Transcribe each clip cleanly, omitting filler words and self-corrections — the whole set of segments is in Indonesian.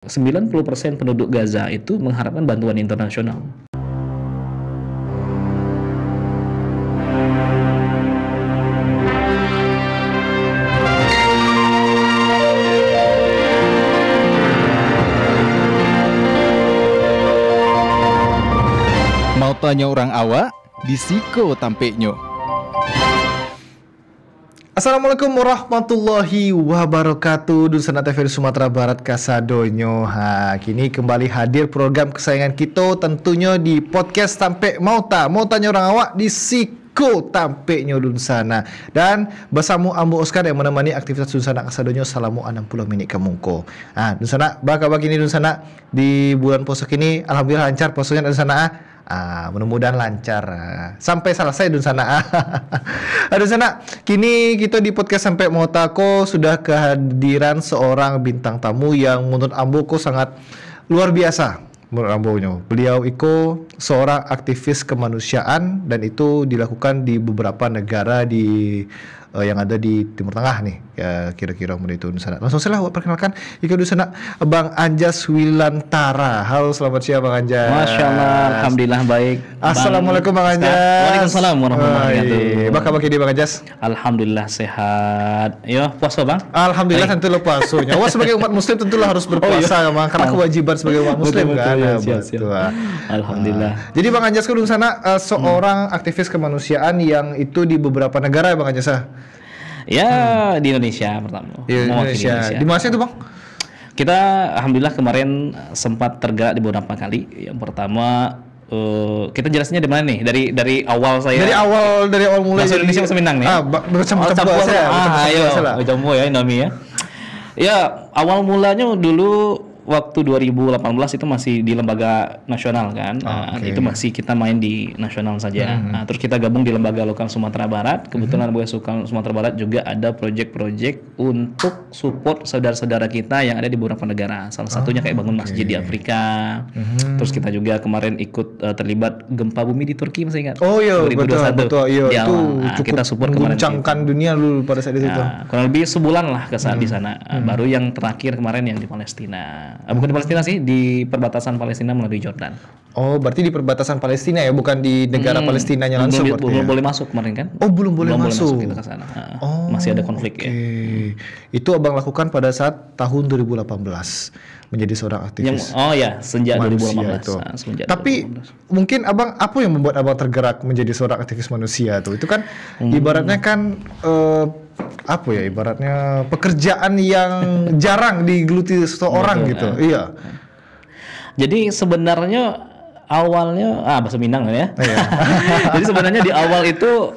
90% penduduk Gaza itu mengharapkan bantuan internasional. Mau tanya orang awak, disiko tampeknya. Assalamualaikum warahmatullahi wabarakatuh. Dunsana TVRI Sumatera Barat Kasadonyo. Kini kembali hadir program kesayangan kita, tentunya di podcast Tampe Mauta. Mau tanya orang awak di Siko Tampeknya Dunsana. Dan bersama Ambo Oscar yang menemani aktivitas Dunsana Kasadonyo selama 60 menit kemungko. Dunsana, baka ini Dunsana di bulan puasa kini alhamdulillah lancar puasanya Dunsana. Mudah-mudahan lancar sampai selesai Dunsana. Dunsana, kini kita di podcast Sampai Motako sudah kehadiran seorang bintang tamu yang menurut Ambo sangat luar biasa. Menurut Ambo-nya, beliau itu seorang aktivis kemanusiaan dan itu dilakukan di beberapa negara di yang ada di Timur Tengah nih, ya kira-kira menurut itu Dunsana. Langsung saja perkenalkan Ika Dunsana, Bang Anjas Wilantara. Halo, selamat siang Bang Anjas. Masya Allah, alhamdulillah baik. Assalamualaikum Bang Anjas. Waalaikumsalam warahmatullahi wabarakatuh. Bagaimana kabar Bang Anjas? Alhamdulillah sehat. Yo, puasa Bang? Alhamdulillah tentu lo puasanya. Wah, sebagai umat muslim tentulah harus berpuasa Bang, karena kewajiban sebagai umat muslim kan. Betul. Alhamdulillah. Jadi Bang Anjas Dunsana seorang aktivis kemanusiaan yang itu di beberapa negara ya Bang Anjas. Ya, di Indonesia pertama. Di Indonesia. Di mana itu Bang? Kita alhamdulillah kemarin sempat tergerak di beberapa kali. Yang pertama kita jelasnya di mana nih? Dari awal saya. Dari awal mulai bahasa Indonesia bahasa Minang nih. Campur ayo. Jambu ya Indomie ya. Ya, awal mulanya dulu waktu 2018 itu masih di lembaga nasional kan. Itu masih kita main di nasional saja. Terus kita gabung di lembaga lokal Sumatera Barat. Kebetulan lembaga lokal Sumatera Barat juga ada project-project untuk support saudara-saudara kita yang ada di beberapa negara. Salah satunya kayak bangun masjid di Afrika. Terus kita juga kemarin ikut terlibat gempa bumi di Turki, masih ingat? Oh iya, 2021. betul. Iya, itu cukup kita support kemarin mengguncangkan dunia dulu pada saat itu. Kurang lebih sebulan lah ke saat di sana. Baru yang terakhir kemarin yang di Palestina. Bukan di Palestina sih, di perbatasan Palestina melalui Jordan. Oh, berarti di perbatasan Palestina ya, bukan di negara Palestinanya langsung. Belum boleh masuk kemarin kan? Oh, belum boleh masuk kita ke sana. Masih ada konflik ya. Itu Abang lakukan pada saat tahun 2018 menjadi seorang aktivis. Sejak 2018. Itu. Tapi 2018. Mungkin Abang, apa yang membuat Abang tergerak menjadi seorang aktivis manusia tuh? Itu kan ibaratnya kan ibaratnya pekerjaan yang jarang digeluti seseorang gitu. Iya. Jadi sebenarnya awalnya bahasa Minang ya. Iya. Jadi sebenarnya di awal itu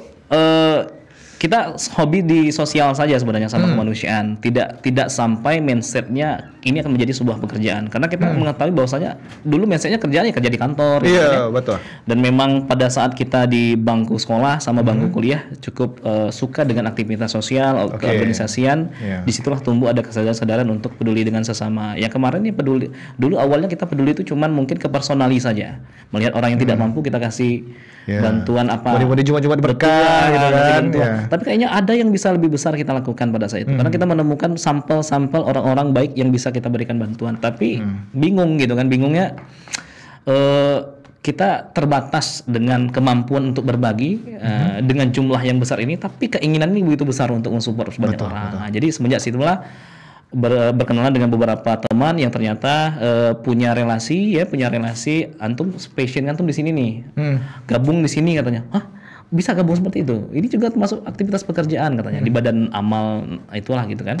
kita hobi di sosial saja sebenarnya sama kemanusiaan. Tidak sampai mindsetnya ini akan menjadi sebuah pekerjaan. Karena kita mengetahui bahwasanya dulu mindsetnya kerja di kantor. Iya, betul. Dan memang pada saat kita di bangku sekolah sama bangku kuliah cukup suka dengan aktivitas sosial, keorganisasian. Disitulah tumbuh ada kesadaran untuk peduli dengan sesama. Yang kemarin nih peduli. Dulu awalnya kita peduli itu cuman mungkin ke personali saja. Melihat orang yang tidak mampu kita kasih bantuan apa. Mudah-mudahan cuma berkah gitu kan. Tapi kayaknya ada yang bisa lebih besar kita lakukan pada saat itu. Karena kita menemukan sampel-sampel orang-orang baik yang bisa kita berikan bantuan. Tapi bingung gitu kan. Bingungnya kita terbatas dengan kemampuan untuk berbagi dengan jumlah yang besar ini. Tapi keinginan ini begitu besar untuk mensupport banyak orang. Nah, jadi semenjak situlah berkenalan dengan beberapa teman yang ternyata punya relasi antum passion antum di sini nih. Gabung di sini katanya. Hah? Bisa gabung seperti itu. Ini juga termasuk aktivitas pekerjaan katanya di badan amal itulah gitu kan.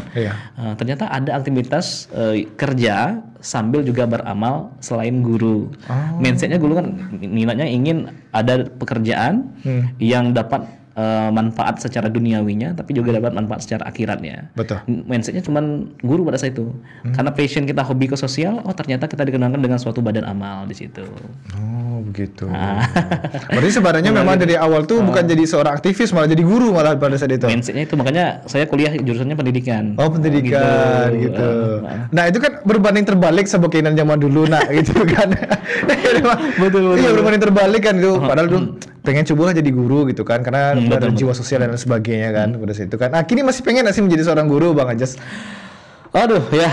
Ternyata ada aktivitas kerja sambil juga beramal selain guru. Mindsetnya dulu kan minatnya ingin ada pekerjaan yang dapat manfaat secara duniawinya tapi juga dapat manfaat secara akhiratnya. Betul. Mindsetnya cuma guru pada saat itu. Karena passion kita hobi ke sosial, ternyata kita dikenalkan dengan suatu badan amal di situ. Oh, begitu. Berarti sebenarnya memang dari awal tuh bukan jadi seorang aktivis, malah jadi guru malah pada saat itu. Mindsetnya itu, makanya saya kuliah jurusannya pendidikan. Oh, pendidikan gitu. Nah, itu kan berbanding terbalik sama keinginan zaman dulu gitu kan. Betul. Iya, berbanding terbalik kan itu. Padahal dulu pengen coba jadi guru gitu kan, karena ada jiwa sosial dan sebagainya kan pada saat itu kan. Nah, kini masih pengen sih menjadi seorang guru Bang Anjas? Aduh ya,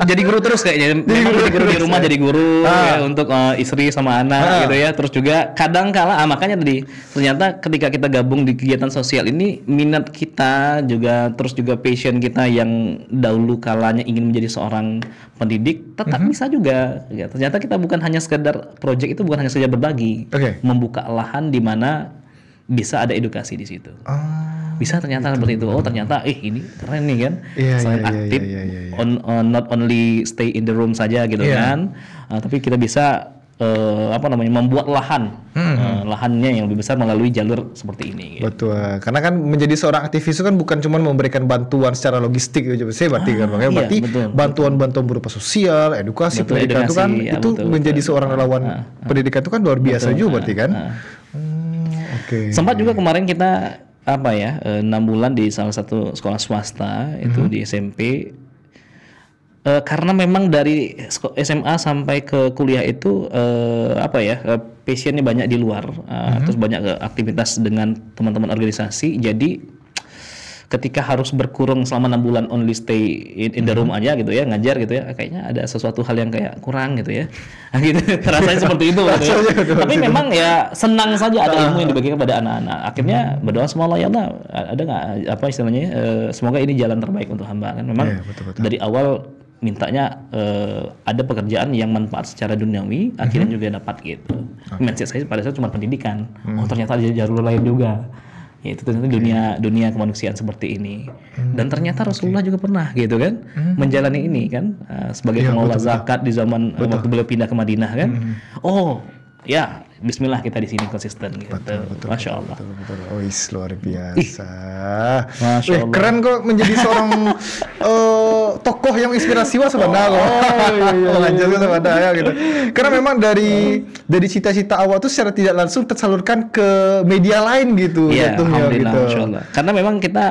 jadi guru terus kayaknya. Jadi guru di rumah, jadi guru ya, untuk istri sama anak gitu ya. Terus juga kadang kala makanya tadi ternyata ketika kita gabung di kegiatan sosial ini, minat kita juga terus juga passion kita yang dahulu kalanya ingin menjadi seorang pendidik tetap bisa juga. Ya, ternyata kita bukan hanya sekedar project itu, bukan hanya saja berbagi, membuka lahan di mana bisa ada edukasi di situ. Bisa ternyata seperti itu. Oh ternyata ini keren nih kan. Selain aktif not only stay in the room saja gitu kan, tapi kita bisa membuat lahannya yang lebih besar melalui jalur seperti ini gitu. Betul. Karena kan menjadi seorang aktivis itu kan bukan cuma memberikan bantuan secara logistik gitu. Saya berarti kan Bang ya, berarti bantuan-bantuan berupa sosial, edukasi, pendidikan itu kan itu menjadi seorang relawan pendidikan itu kan luar biasa juga berarti kan. Sempat juga kemarin kita 6 bulan di salah satu sekolah swasta itu di SMP, karena memang dari SMA sampai ke kuliah itu passionnya banyak di luar, terus banyak aktivitas dengan teman-teman organisasi. Jadi ketika harus berkurung selama 6 bulan only stay in the room aja gitu ya, ngajar gitu ya, kayaknya ada sesuatu hal yang kayak kurang gitu ya. Gitu rasanya seperti itu gitu ya. Tapi memang ya senang saja ada ilmu yang dibagikan kepada anak-anak. Akhirnya berdoa sama Allah, ya Allah, ada nggak istilahnya semoga ini jalan terbaik untuk hamba kan. Memang dari awal mintanya ada pekerjaan yang manfaat secara duniawi, akhirnya juga dapat gitu. Mindset saya pada saat cuma pendidikan. Oh ternyata ada jalur lain juga. Ya, itu ternyata dunia kemanusiaan seperti ini. Dan ternyata Rasulullah juga pernah gitu kan menjalani ini kan sebagai pengelola zakat di zaman waktu beliau pindah ke Madinah kan. Oh ya, bismillah kita di sini konsisten gitu. Masya Allah. Betul. Luar biasa. Masya Allah. Keren kok menjadi seorang tokoh yang inspirasi sebenarnya. Sebenarnya gitu. Karena memang dari cita-cita awal itu secara tidak langsung tersalurkan ke media lain gitu. Iya, alhamdulillah, gitu. Masya Allah. Karena memang kita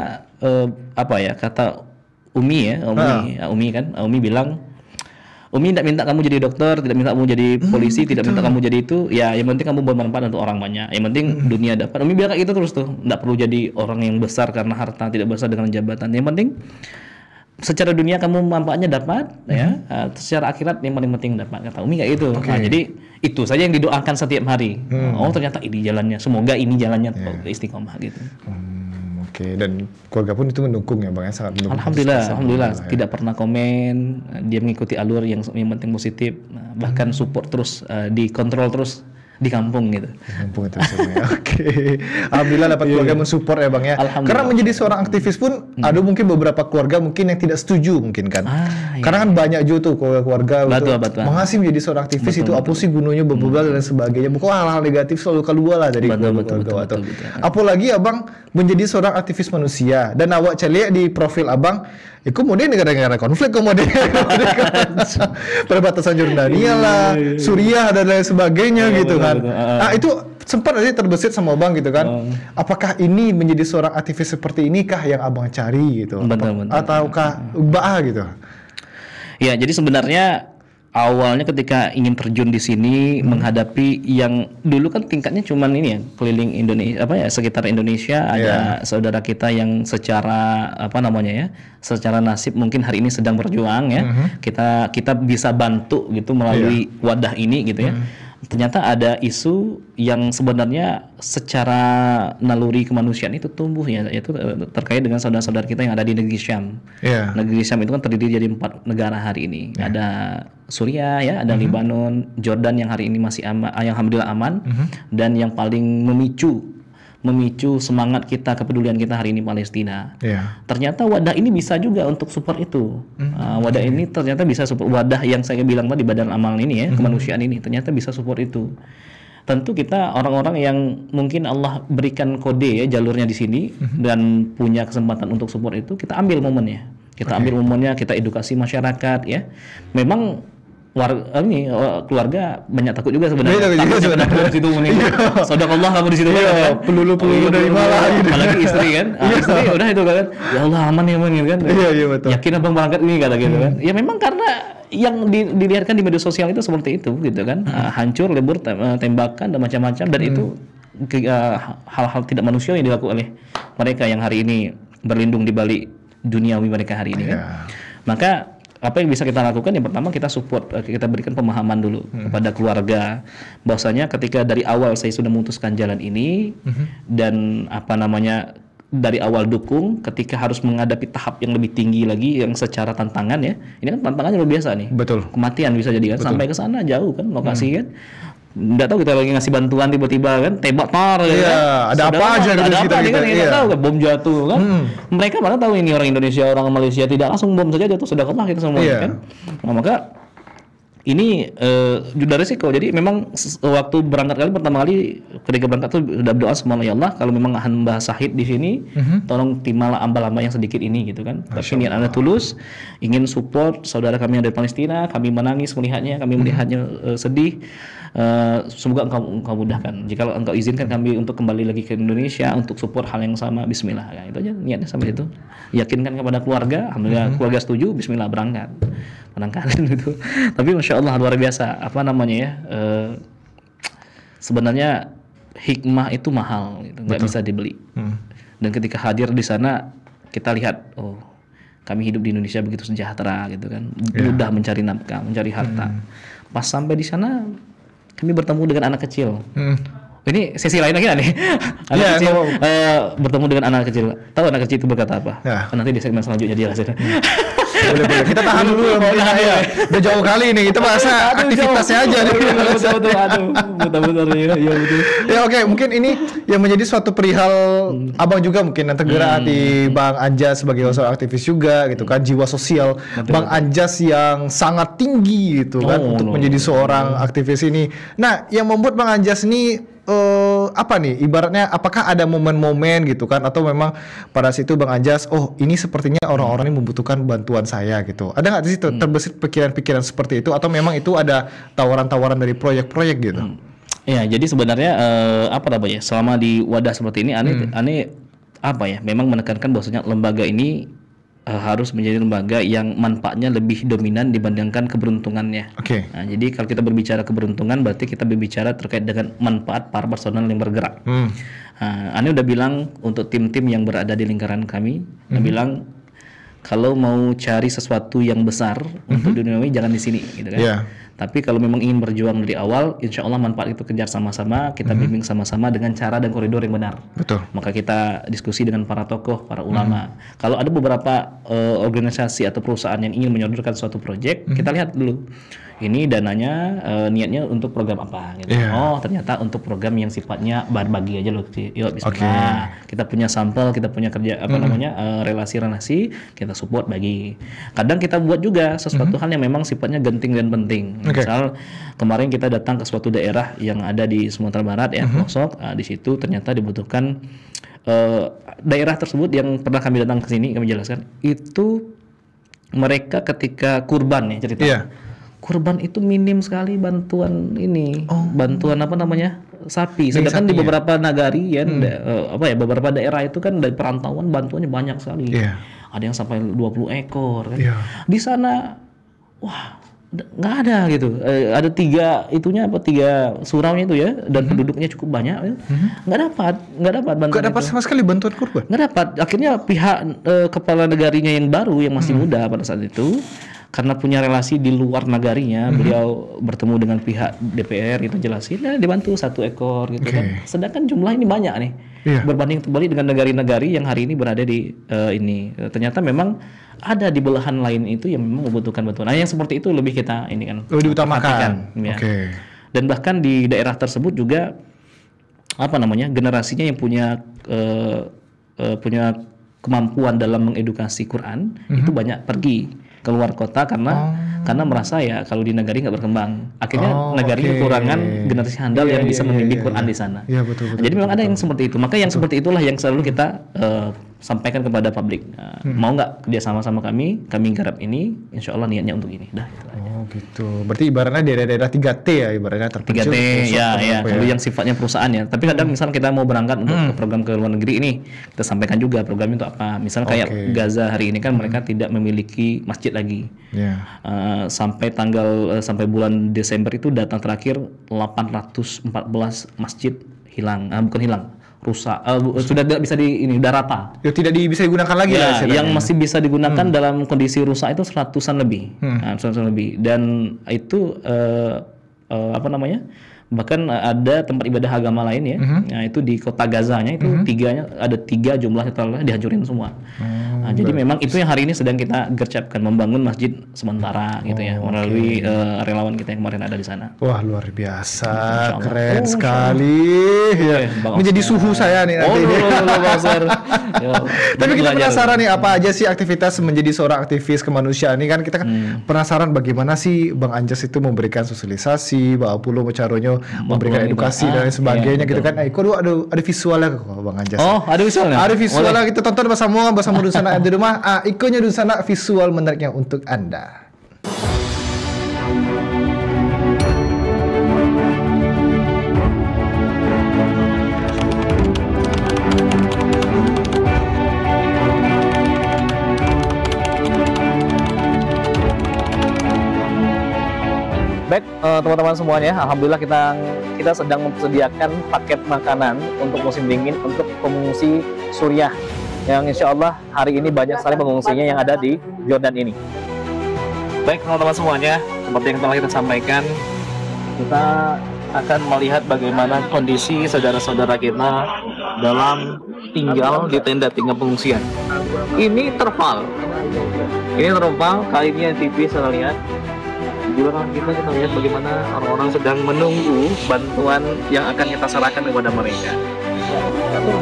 kata Umi ya, Umi bilang, Umi tidak minta kamu jadi dokter, tidak minta kamu jadi polisi, tidak minta kamu jadi itu. Ya, yang penting kamu bermanfaat untuk orang banyak. Yang penting dunia dapat. Umi bilang kayak gitu terus tuh. Tidak perlu jadi orang yang besar karena harta, tidak besar dengan jabatan. Yang penting secara dunia kamu manfaatnya dapat, ya. Secara akhirat yang paling penting dapat. Kata Umi kayak gitu. Nah, jadi itu saja yang didoakan setiap hari. Oh ternyata ini jalannya. Semoga ini jalannya istiqomah gitu. Dan keluarga pun itu mendukung ya Bang ya, sangat mendukung. Alhamdulillah tidak pernah komen, dia mengikuti alur yang penting positif, bahkan support terus, dikontrol terus di kampung gitu. Di kampung itu semuanya. Alhamdulillah dapat keluarga mensupport ya Bang ya. Karena menjadi seorang aktivis pun ada mungkin beberapa keluarga mungkin yang tidak setuju mungkin kan. Karena kan banyak juga tuh keluarga mengasih menjadi seorang aktivis itu apa sih gunanya berbobal dan sebagainya. Pokoknya hal-hal negatif selalu keluar lah dari keluarga. Apalagi Abang menjadi seorang aktivis manusia dan awak celiak di profil Abang kemudian negara-negara konflik, kemudian perbatasan Jordania lah, Suriah dan lain sebagainya gitu kan. Itu sempat aja terbesit sama Abang gitu kan. Apakah ini menjadi seorang aktivis seperti ini kah yang Abang cari gitu? Ataukah gitu? Ya, jadi sebenarnya awalnya ketika ingin terjun di sini menghadapi yang dulu kan tingkatnya cuman ini ya, keliling Indonesia sekitar Indonesia ada saudara kita yang secara secara nasib mungkin hari ini sedang berjuang ya. Kita bisa bantu gitu melalui wadah ini gitu ya. Ternyata ada isu yang sebenarnya secara naluri kemanusiaan itu tumbuh ya, yaitu terkait dengan saudara-saudara kita yang ada di negeri Syam. Negeri Syam itu kan terdiri dari 4 negara hari ini. Ada Suriah ya, ada Lebanon, Jordan yang hari ini masih aman, yang alhamdulillah aman, dan yang paling memicu semangat kita, kepedulian kita hari ini Palestina. Ternyata wadah ini bisa juga untuk support itu. Wadah ini ternyata bisa support, wadah yang saya bilang tadi Badan Amal ini ya, kemanusiaan ini ternyata bisa support itu. Tentu kita orang-orang yang mungkin Allah berikan kode ya jalurnya di sini dan punya kesempatan untuk support itu, kita ambil momennya. Ambil momennya, kita edukasi masyarakat ya. Memang keluarga banyak takut juga sebenarnya. Takut di situ mungkin. Sadaqallah kamu di situ kan. Pelulu dari malah gitu. Apalagi istri kan. Istri udah itu kan. Ya Allah aman ya Bang kan. Iya betul. Yakin Abang berangkat ini kata gitu kan. Ya memang karena yang dilihatkan di media sosial itu seperti itu gitu kan. Hancur, lebur, tembakan dan macam-macam, dan itu hal-hal tidak manusiawi yang dilakukan oleh mereka yang hari ini berlindung di balik duniawi mereka hari ini kan. Maka apa yang bisa kita lakukan? Yang pertama kita support, kita berikan pemahaman dulu kepada keluarga bahwasanya ketika dari awal saya sudah memutuskan jalan ini dan apa namanya dari awal dukung, ketika harus menghadapi tahap yang lebih tinggi lagi yang secara tantangan ya. Ini kan tantangannya luar biasa nih. Betul. Kematian bisa jadi kan sampai ke sana jauh kan lokasi kan. Nggak tahu kita lagi ngasih bantuan tiba-tiba kan tembak tar Iya, kan. ada apa aja ada gitu apa kita, kan kita iya. tahu kan bom jatuh kan. Mereka mana tahu ini orang Indonesia, orang Malaysia, tidak langsung bom saja jatuh sudah kena kita semua Iya. kan. Nah, maka ini juga resiko. Jadi memang waktu berangkat kali pertama kali ketika berangkat tuh sudah berdoa sama ya Allah kalau memang hamba syahid di sini tolong timalah hamba-hamba yang sedikit ini gitu kan. Tapi niat Anda tulus ingin support saudara kami yang dari Palestina, kami menangis melihatnya, kami melihatnya sedih. Semoga engkau mudahkan. Jika engkau izinkan kami untuk kembali lagi ke Indonesia untuk support hal yang sama, bismillah. Ya, itu aja niatnya sampai itu. Yakinkan kepada keluarga, alhamdulillah keluarga setuju, bismillah berangkat. Gitu. Tapi masya Allah luar biasa. Apa namanya ya? Sebenarnya hikmah itu mahal, gitu. Nggak bisa dibeli. Dan ketika hadir di sana, kita lihat, oh, kami hidup di Indonesia begitu sejahtera, gitu kan, mudah mencari nafkah, mencari harta. Pas sampai di sana, kami bertemu dengan anak kecil. Ini sesi lain lagi nih. Anak kecil bertemu dengan anak kecil. Tahu anak kecil itu berkata apa? Nanti di segmen selanjutnya jelasin. Boleh. Kita tahan dulu ya. Udah jauh kali nih. Kita bahasa aktivitasnya aja nih. Betul. Ya betul. Ya oke, mungkin ini yang menjadi suatu perihal Abang juga mungkin yang tergerak hati Bang Anjas sebagai seorang aktivis juga gitu kan, jiwa sosial Bang Anjas yang sangat tinggi gitu kan untuk menjadi seorang aktivis ini. Nah, yang membuat Bang Anjas ini apa nih ibaratnya, apakah ada momen-momen gitu kan, atau memang pada situ Bang Anjas, oh ini sepertinya orang-orang ini membutuhkan bantuan saya gitu, ada nggak di situ terbesit pikiran-pikiran seperti itu, atau memang itu ada tawaran-tawaran dari proyek-proyek gitu? Ya, jadi sebenarnya apa namanya, selama di wadah seperti ini aneh apa ya, memang menekankan bahwasanya lembaga ini harus menjadi lembaga yang manfaatnya lebih dominan dibandingkan keberuntungannya. Nah, jadi kalau kita berbicara keberuntungan berarti kita berbicara terkait dengan manfaat para personal yang bergerak. Ane udah bilang untuk tim-tim yang berada di lingkaran kami, bilang kalau mau cari sesuatu yang besar untuk duniawi jangan di sini, gitu kan. Tapi kalau memang ingin berjuang dari awal, insya Allah manfaat itu kejar sama-sama, kita bimbing sama-sama dengan cara dan koridor yang benar. Betul. Maka kita diskusi dengan para tokoh, para ulama. Kalau ada beberapa organisasi atau perusahaan yang ingin menyodorkan suatu proyek, kita lihat dulu. Ini dananya niatnya untuk program apa gitu. Oh, ternyata untuk program yang sifatnya berbagi aja loh. Yuk bismillah. Kita punya sampel, kita punya kerja relasi-relasi, kita support bagi. Kadang kita buat juga sesuatu hal yang memang sifatnya genting dan penting. Misal kemarin kita datang ke suatu daerah yang ada di Sumatera Barat ya, Pelosok. Di situ ternyata dibutuhkan daerah tersebut yang pernah kami datang ke sini, kami jelaskan itu mereka ketika kurban ya cerita. Kurban itu minim sekali bantuan ini, bantuan apa namanya, sapi. Sedangkan di beberapa nagari ya, beberapa daerah itu kan dari perantauan bantuannya banyak sekali. Ada yang sampai 20 ekor kan. Di sana, wah nggak ada gitu. Ada tiga suraunya itu ya, dan penduduknya cukup banyak. Nggak dapat bantuan. Nggak dapat sama sekali bantuan kurban. Nggak dapat. Akhirnya pihak kepala negarinya yang baru yang masih muda pada saat itu, karena punya relasi di luar nagarinya, beliau bertemu dengan pihak DPR itu jelasin, dibantu 1 ekor gitu kan. Sedangkan jumlah ini banyak nih, berbanding terbalik dengan negari-negari yang hari ini berada di ini. Ternyata memang ada di belahan lain itu yang memang membutuhkan bantuan. Nah, yang seperti itu lebih kita ini kan lebih diutamakan. Ya. Dan bahkan di daerah tersebut juga apa namanya, generasinya yang punya kemampuan dalam mengedukasi Quran itu banyak pergi keluar kota karena merasa ya kalau di negari nggak berkembang, akhirnya negari kekurangan generasi handal yang bisa membimbing Quran di sana. Betul. Jadi memang ada yang seperti itu. Maka yang seperti itulah yang selalu kita sampaikan kepada publik. Mau nggak kerja sama kami garap ini, insya Allah niatnya untuk ini. Dah. Gitu. Berarti ibaratnya daerah-daerah 3T ya, ibaratnya terpencil. 3T ya. Kalau yang sifatnya perusahaan ya. Tapi kadang misal kita mau berangkat untuk program ke luar negeri ini, kita sampaikan juga programnya untuk apa. Misal kayak Gaza hari ini kan mereka tidak memiliki masjid lagi. Sampai bulan Desember itu data terakhir 814 masjid hilang, bukan hilang, rusak, sudah tidak bisa udah rata. Ya tidak bisa digunakan lagi lah Ya, istilahnya. yang masih bisa digunakan dalam kondisi rusak itu 100-an lebih. Nah, 100-an lebih. Dan itu apa namanya? Bahkan ada tempat ibadah agama lain ya. Nah, itu di kota Gazanya itu ada 3 jumlahnya telah dihancurin semua. Nah, jadi memang itu yang hari ini sedang kita gercapkan, membangun masjid sementara gitu ya, melalui relawan kita yang kemarin ada di sana. Wah, luar biasa, Masya Allah. keren sekali. Ya. Bang Menjadi Oscar. suhu saya nih nanti. Ya, Tapi kita belajar. penasaran nih apa aja sih aktivitas menjadi seorang aktivis kemanusiaan ini kan kita kan penasaran bagaimana sih Bang Anjas itu memberikan sosialisasi, Bang Apulo Macaronyo memberikan Pulo edukasi gitu. dan lain sebagainya Iya, gitu betul. kan. Kok ada visualnya kok Bang Anjas. Oh, ada visualnya? Ada visualnya Boleh. kita tonton bersama Dun Sana di rumah. Ikonya Dun Sana visual menariknya untuk Anda. Baik, teman-teman semuanya, alhamdulillah kita sedang mempersediakan paket makanan untuk musim dingin untuk pengungsi Suriah yang insya Allah hari ini banyak sekali pengungsinya yang ada di Jordan ini. Baik, teman-teman semuanya, seperti yang telah kita sampaikan, kita akan melihat bagaimana kondisi saudara-saudara kita dalam tinggal di tenda pengungsian. Ini terpal, kainnya tipis, saya lihat. Di belakang kita lihat bagaimana orang-orang sedang menunggu bantuan yang akan kita serahkan kepada mereka.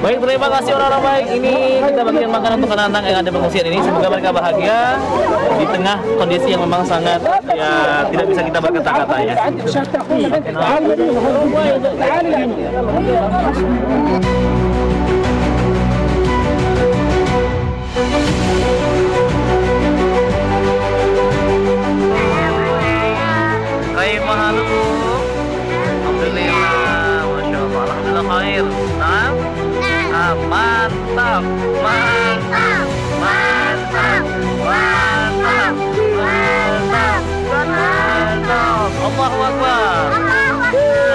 Baik, terima kasih orang-orang baik. Ini kita bagikan makanan untuk anak-anak yang ada pengungsian ini. Semoga mereka bahagia di tengah kondisi yang memang sangat ya tidak bisa kita berkata-kata ya. Alhamdulillah, Masya Allah, Alhamdulillah khair. Nah, mantap, mantap, mantap, mantap, mantap, mantap. Allahu Akbar,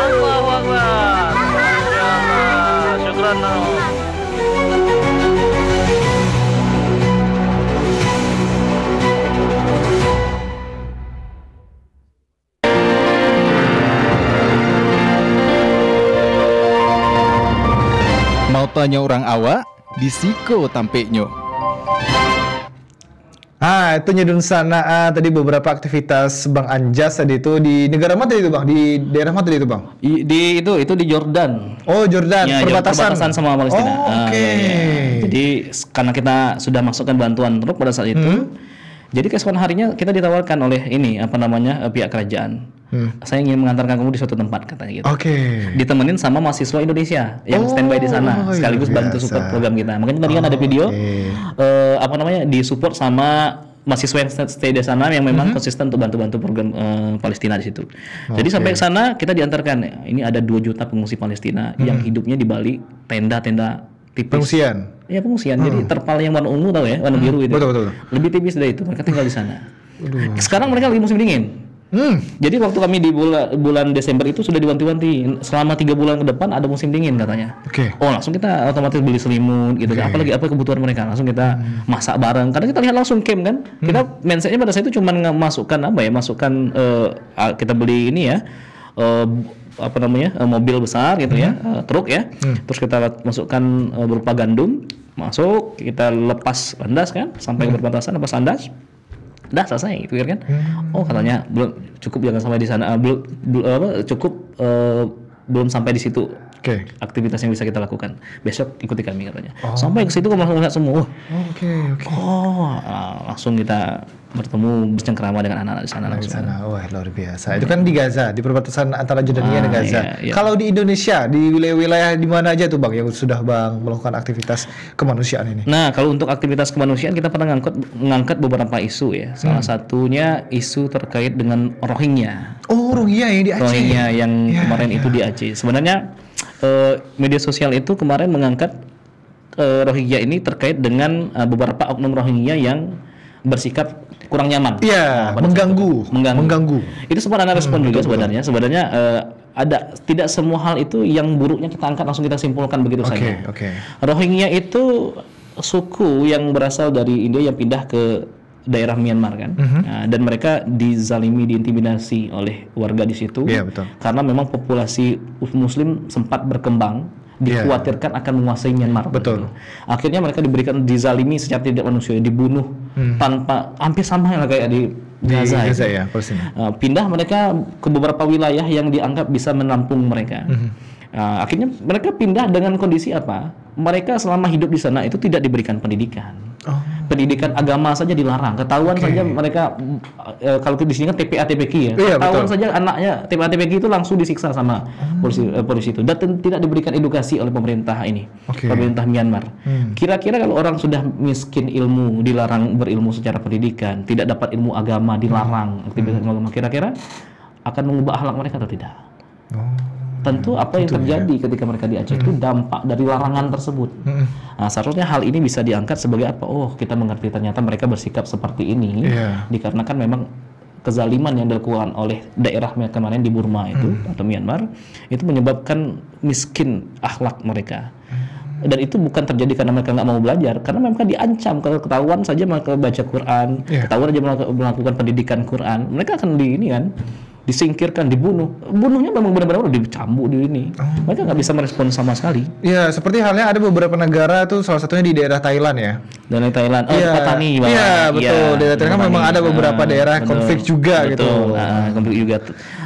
Allahu Akbar. Masya Allah, syukran. Mau tanya orang awak, di Siko tampeknya. Itu Dun Sana tadi beberapa aktivitas Bang Anjas tadi itu di negara mana tadi itu Bang? Di daerah mana tadi itu Bang? Itu di Jordan. Oh, Jordan, Ya, perbatasan sama Palestina. Oh, oke. Ya. Jadi karena kita sudah masukkan bantuan truk pada saat itu, jadi keesokan harinya kita ditawarkan oleh pihak kerajaan. Saya ingin mengantarkan kamu di suatu tempat katanya gitu. Oke. Ditemenin sama mahasiswa Indonesia yang standby di sana, iya, sekaligus bantu biasa. support program kita. Makanya tadi kan ada video disupport sama mahasiswa yang stay di sana yang memang konsisten untuk bantu-bantu program Palestina di situ. Jadi sampai ke sana kita diantarkan. Ini ada 2 juta pengungsi Palestina yang hidupnya di balik tenda-tenda tipis. Pengungsian. Iya, pengungsian. Jadi terpal yang warna ungu tahu ya, warna biru itu. Betul. Lebih tipis dari itu. Mereka tinggal di sana. Sekarang mereka lagi musim dingin. Jadi waktu kami di bulan Desember itu sudah diwanti-wanti selama 3 bulan ke depan ada musim dingin katanya. Oke. Oh, langsung kita otomatis beli selimut gitu kan. Apalagi apa kebutuhan mereka, langsung kita masak bareng. Karena kita lihat langsung camp kan. Kita mindsetnya pada saat itu cuma masukkan kita beli ini ya. Mobil besar gitu ya, truk ya. Terus kita masukkan berupa gandum, masuk, kita lepas landas kan sampai ke perbatasan, lepas landas. Dah selesai gitu kan. Oh, katanya belum cukup, jangan sampai di sana. Belum sampai di situ. Oke. Aktivitas yang bisa kita lakukan. Besok ikuti kami katanya. Sampai ke situ langsung lihat semua. Oke. Langsung kita bertemu bercengkerama dengan anak-anak di sana Di langsung. sana, wah luar biasa. Itu kan di Gaza, di perbatasan antara Jordania dan Gaza. Iya. Kalau di Indonesia, di wilayah-wilayah di mana aja tuh Bang yang sudah Bang melakukan aktivitas kemanusiaan ini? Nah, kalau untuk aktivitas kemanusiaan kita pernah ngangkat beberapa isu ya. Salah satunya isu terkait dengan Rohingya. Oh, Rohingya yang di Aceh. Rohingya yang kemarin itu di Aceh. Sebenarnya media sosial itu kemarin mengangkat Rohingya ini terkait dengan beberapa oknum Rohingya yang bersikap kurang nyaman. Iya, pada saat mengganggu. itu. Mengganggu. Itu sempat ada respon juga sebenarnya. Sebenarnya tidak semua hal itu yang buruknya kita angkat langsung kita simpulkan begitu saja. Rohingya itu suku yang berasal dari India yang pindah ke daerah Myanmar kan, dan mereka dizalimi, diintimidasi oleh warga di situ, karena memang populasi Muslim sempat berkembang, dikhawatirkan akan menguasai Myanmar. Betul. Akhirnya mereka dizalimi secara tidak manusiawi, dibunuh tanpa, hampir sama kayak di Gaza ya, pindah mereka ke beberapa wilayah yang dianggap bisa menampung mereka. Akhirnya mereka pindah dengan kondisi apa? Mereka selama hidup di sana itu tidak diberikan pendidikan. Pendidikan agama saja dilarang. Ketahuan saja mereka kalau di sini kan TPA TPQ ya. Ketahuan saja anaknya TPA TPQ itu langsung disiksa sama polisi itu. Dan tidak diberikan edukasi oleh pemerintah ini. Pemerintah Myanmar. Kira-kira kalau orang sudah miskin ilmu, dilarang berilmu secara pendidikan, tidak dapat ilmu agama, dilarang aktivitas agama, kira-kira akan mengubah akhlak mereka atau tidak? Tentu apa yang terjadi ketika mereka di Aceh itu dampak dari larangan tersebut. Nah, seharusnya hal ini bisa diangkat sebagai apa? Oh, kita mengerti ternyata mereka bersikap seperti ini dikarenakan memang kezaliman yang dilakukan oleh daerah kemarin di Burma itu atau Myanmar itu menyebabkan miskin akhlak mereka. Dan itu bukan terjadi karena mereka nggak mau belajar, karena mereka diancam. Kalau ketahuan saja mereka baca Quran, ketahuan aja melakukan pendidikan Quran, mereka akan disingkirkan, bunuhnya memang benar-benar udah dicambuk di ini. Mereka nggak bisa merespon sama sekali. Ya, seperti halnya ada beberapa negara tuh, salah satunya di daerah Thailand ya. Daerah Thailand, Patani. Iya, betul. Daerah Thailand kan memang ada beberapa daerah konflik juga gitu. Konflik juga.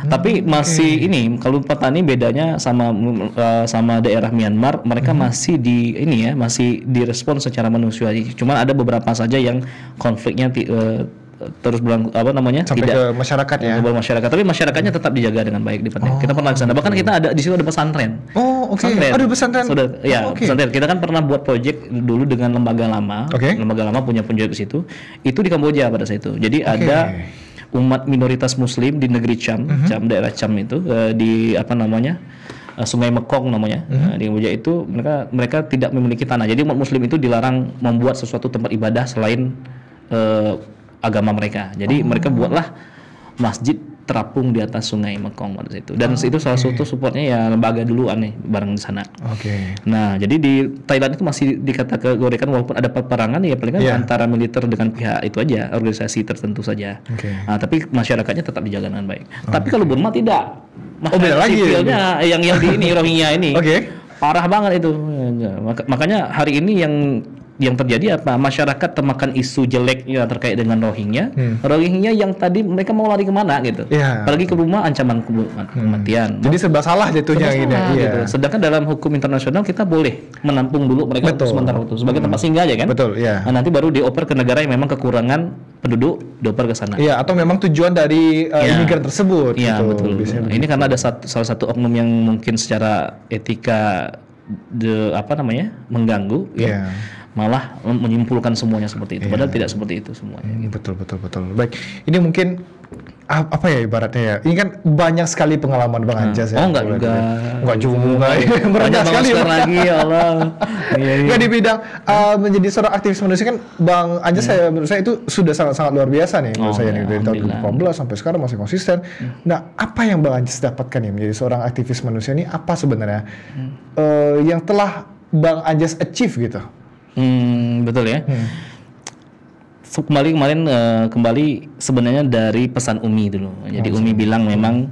Tapi masih ini, kalau Patani bedanya sama daerah Myanmar, mereka masih masih direspon secara manusiawi. Cuma ada beberapa saja yang konfliknya terus sampai tidak ke masyarakat ya. Masyarakat, tapi masyarakatnya tetap dijaga dengan baik di Patani. Kita pernah ke sana. Bahkan kita ada di situ ada pesantren. Ada pesantren. Pesantren. Kita kan pernah buat proyek dulu dengan lembaga lama. Lembaga lama punya proyek di situ. Itu di Kamboja pada saat itu. Jadi ada umat minoritas Muslim di negeri Cham, daerah Cham itu di Sungai Mekong namanya. Di Kamboja itu mereka tidak memiliki tanah. Jadi umat Muslim itu dilarang membuat sesuatu tempat ibadah selain agama mereka. Jadi mereka buatlah masjid terapung di atas Sungai Mekong pada situ. Dan itu salah satu supportnya ya lembaga duluan nih bareng di sana. Nah, jadi di Thailand itu masih dikategorikan walaupun ada peperangan ya paling antara militer dengan pihak itu aja, organisasi tertentu saja. Nah, tapi masyarakatnya tetap dijaga dengan baik. Tapi kalau Burma tidak. Beda lagi sipilnya yang di ini Rohingya ini. Parah banget itu. Makanya hari ini yang terjadi apa? Masyarakat termakan isu jeleknya terkait dengan Rohingya. Rohingya yang tadi mereka mau lari kemana gitu. Apalagi ke rumah ancaman kematian. Jadi serba salah jatuhnya gitu. Sedangkan dalam hukum internasional kita boleh menampung dulu mereka sementara waktu sebagai tempat singgah aja kan. Nah, nanti baru dioper ke negara yang memang kekurangan penduduk, dioper ke sana. Atau memang tujuan dari imigran tersebut. Betul. Ini karena ada salah satu oknum yang mungkin secara etika mengganggu malah menyimpulkan semuanya seperti itu. Padahal tidak seperti itu semuanya. Betul. Baik, ini mungkin apa ya ibaratnya ya? Ini kan banyak sekali pengalaman Bang Anjas ya. Enggak juga. Banyak sekali lagi ya Allah. Enggak di bidang menjadi seorang aktivis manusia kan Bang Anjas menurut saya itu sudah sangat luar biasa nih menurut saya nih dari tahun 2018 sampai sekarang masih konsisten. Nah, apa yang Bang Anjas dapatkan nih menjadi seorang aktivis manusia ini apa sebenarnya yang telah Bang Anjas achieve gitu? Betul ya. Kembali sebenarnya dari pesan Umi dulu. Jadi Umi bilang memang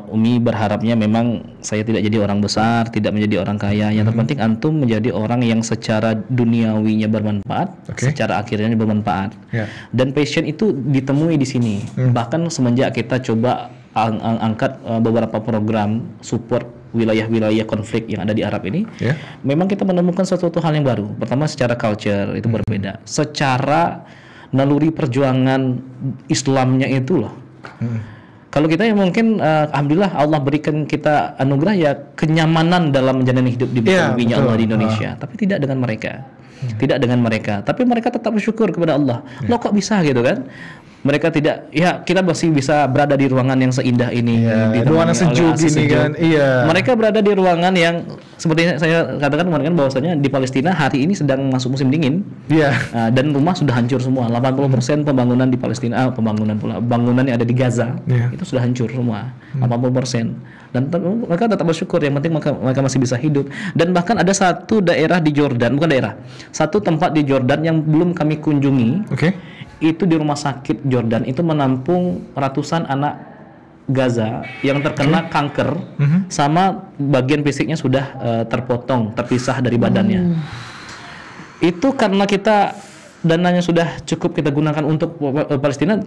Umi berharapnya memang saya tidak jadi orang besar, tidak menjadi orang kaya. Yang terpenting antum menjadi orang yang secara duniawinya bermanfaat, secara akhirnya bermanfaat. Dan passion itu ditemui di sini. Bahkan semenjak kita coba angkat beberapa program support wilayah-wilayah konflik yang ada di Arab ini, memang kita menemukan sesuatu hal yang baru. Pertama secara culture itu berbeda, secara naluri perjuangan Islamnya itu loh. Kalau kita yang mungkin alhamdulillah Allah berikan kita anugerah ya kenyamanan dalam menjalani hidup di bumi Allah di Indonesia, tapi tidak dengan mereka. Tidak dengan mereka, tapi mereka tetap bersyukur kepada Allah. Loh kok bisa gitu kan? mereka tidak, ya kita masih bisa berada di ruangan yang seindah ini, Iya, ditemani ruangan oleh sejuk AC gini kan, iya. Mereka berada di ruangan yang seperti saya katakan kemarin kan bahwasanya di Palestina hari ini sedang masuk musim dingin. Iya. Dan rumah sudah hancur semua. 80% pembangunan di Palestina, bangunan yang ada di Gaza itu sudah hancur semua. 80%. Dan mereka tetap bersyukur, yang penting mereka masih bisa hidup. Dan bahkan ada satu daerah di Jordan, satu tempat di Jordan yang belum kami kunjungi. Oke. Itu di rumah sakit Jordan itu menampung ratusan anak Gaza yang terkena kanker, sama bagian fisiknya sudah terpotong, terpisah dari badannya. Itu karena kita dananya sudah cukup kita gunakan untuk Palestina,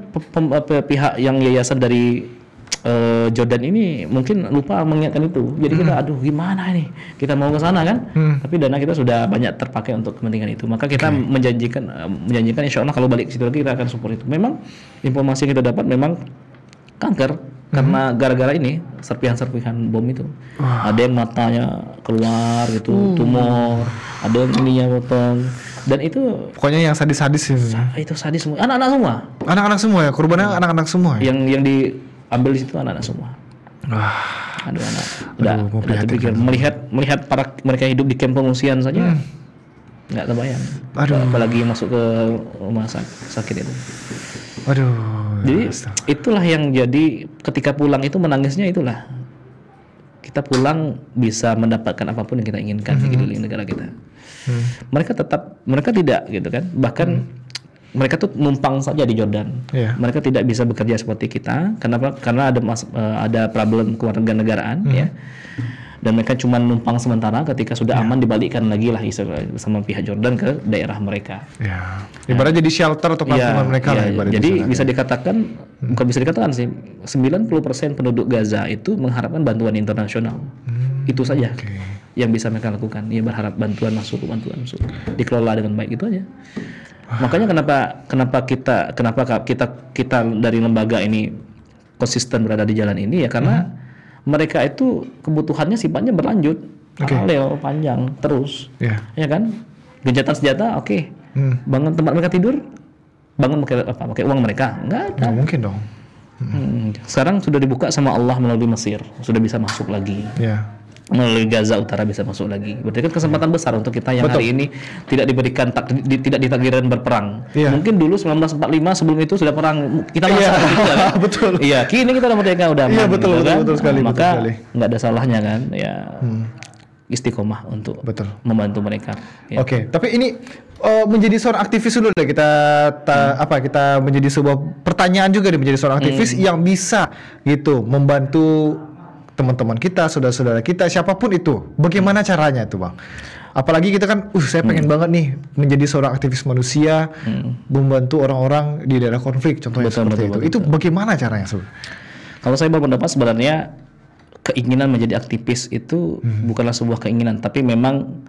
pihak yang yayasan dari Jordan ini mungkin lupa mengingatkan itu. Jadi kita aduh gimana ini? Kita mau ke sana kan? Tapi dana kita sudah banyak terpakai untuk kepentingan itu. Maka kita menjanjikan insya Allah kalau balik situ lagi kita akan support itu. Memang informasi yang kita dapat memang kanker karena gara-gara ini serpihan-serpihan bom itu. Ada yang matanya keluar gitu, tumor, ada yang ininya potong. Dan itu Pokoknya yang sadis-sadis itu sadis semua. Anak-anak semua. Anak-anak semua ya, korbannya anak-anak semua ya? Yang diambil di situ anak-anak semua. Aduh anak. Udah terpikir melihat para mereka hidup di kamp pengungsian saja nggak terbayang. Apalagi masuk ke rumah sakit itu. Jadi itulah yang jadi ketika pulang itu menangisnya itulah. Kita pulang bisa mendapatkan apapun yang kita inginkan di keliling negara kita. Mereka tidak gitu kan. Bahkan mereka tuh numpang saja di Jordan. Mereka tidak bisa bekerja seperti kita. Kenapa? Karena ada problem kewarganegaraan ya. Dan mereka cuma numpang sementara, ketika sudah aman dibalikkan lagi lah sama pihak Jordan ke daerah mereka. Ibarat jadi shelter atau kampungan mereka lah. Jadi bisa dikatakan, bukan bisa dikatakan sih, 90% penduduk Gaza itu mengharapkan bantuan internasional. Itu saja yang bisa mereka lakukan. Ya berharap bantuan masuk, dikelola dengan baik, itu aja. Makanya kenapa kita dari lembaga ini konsisten berada di jalan ini ya karena mereka itu kebutuhannya sifatnya berlanjut, paralel, panjang, terus, ya kan? Gencatan senjata, bangun tempat mereka tidur, bangun pakai uang mereka, nggak ada. Nggak mungkin dong. Sekarang sudah dibuka sama Allah melalui Mesir, sudah bisa masuk lagi. Melalui Gaza Utara bisa masuk lagi. Berarti kan kesempatan besar untuk kita yang hari ini tidak diberikan tidak ditakdirkan berperang. Mungkin dulu 1945 sebelum itu sudah perang, kita masa kan? Betul. Iya, kini kita udah merdeka, udah aman. Betul sekali. Maka nggak ada salahnya kan, ya istiqomah untuk membantu mereka. Oke, tapi ini menjadi seorang aktivis dulu deh kita kita menjadi sebuah pertanyaan juga nih, menjadi seorang aktivis yang bisa gitu membantu teman-teman kita, saudara-saudara kita, siapapun itu. Bagaimana caranya tuh, Bang? Apalagi kita kan, saya pengen banget nih menjadi seorang aktivis manusia, membantu orang-orang di daerah konflik, contohnya seperti itu. Itu bagaimana caranya, Sob? Kalau saya berpendapat sebenarnya keinginan menjadi aktivis itu bukanlah sebuah keinginan, tapi memang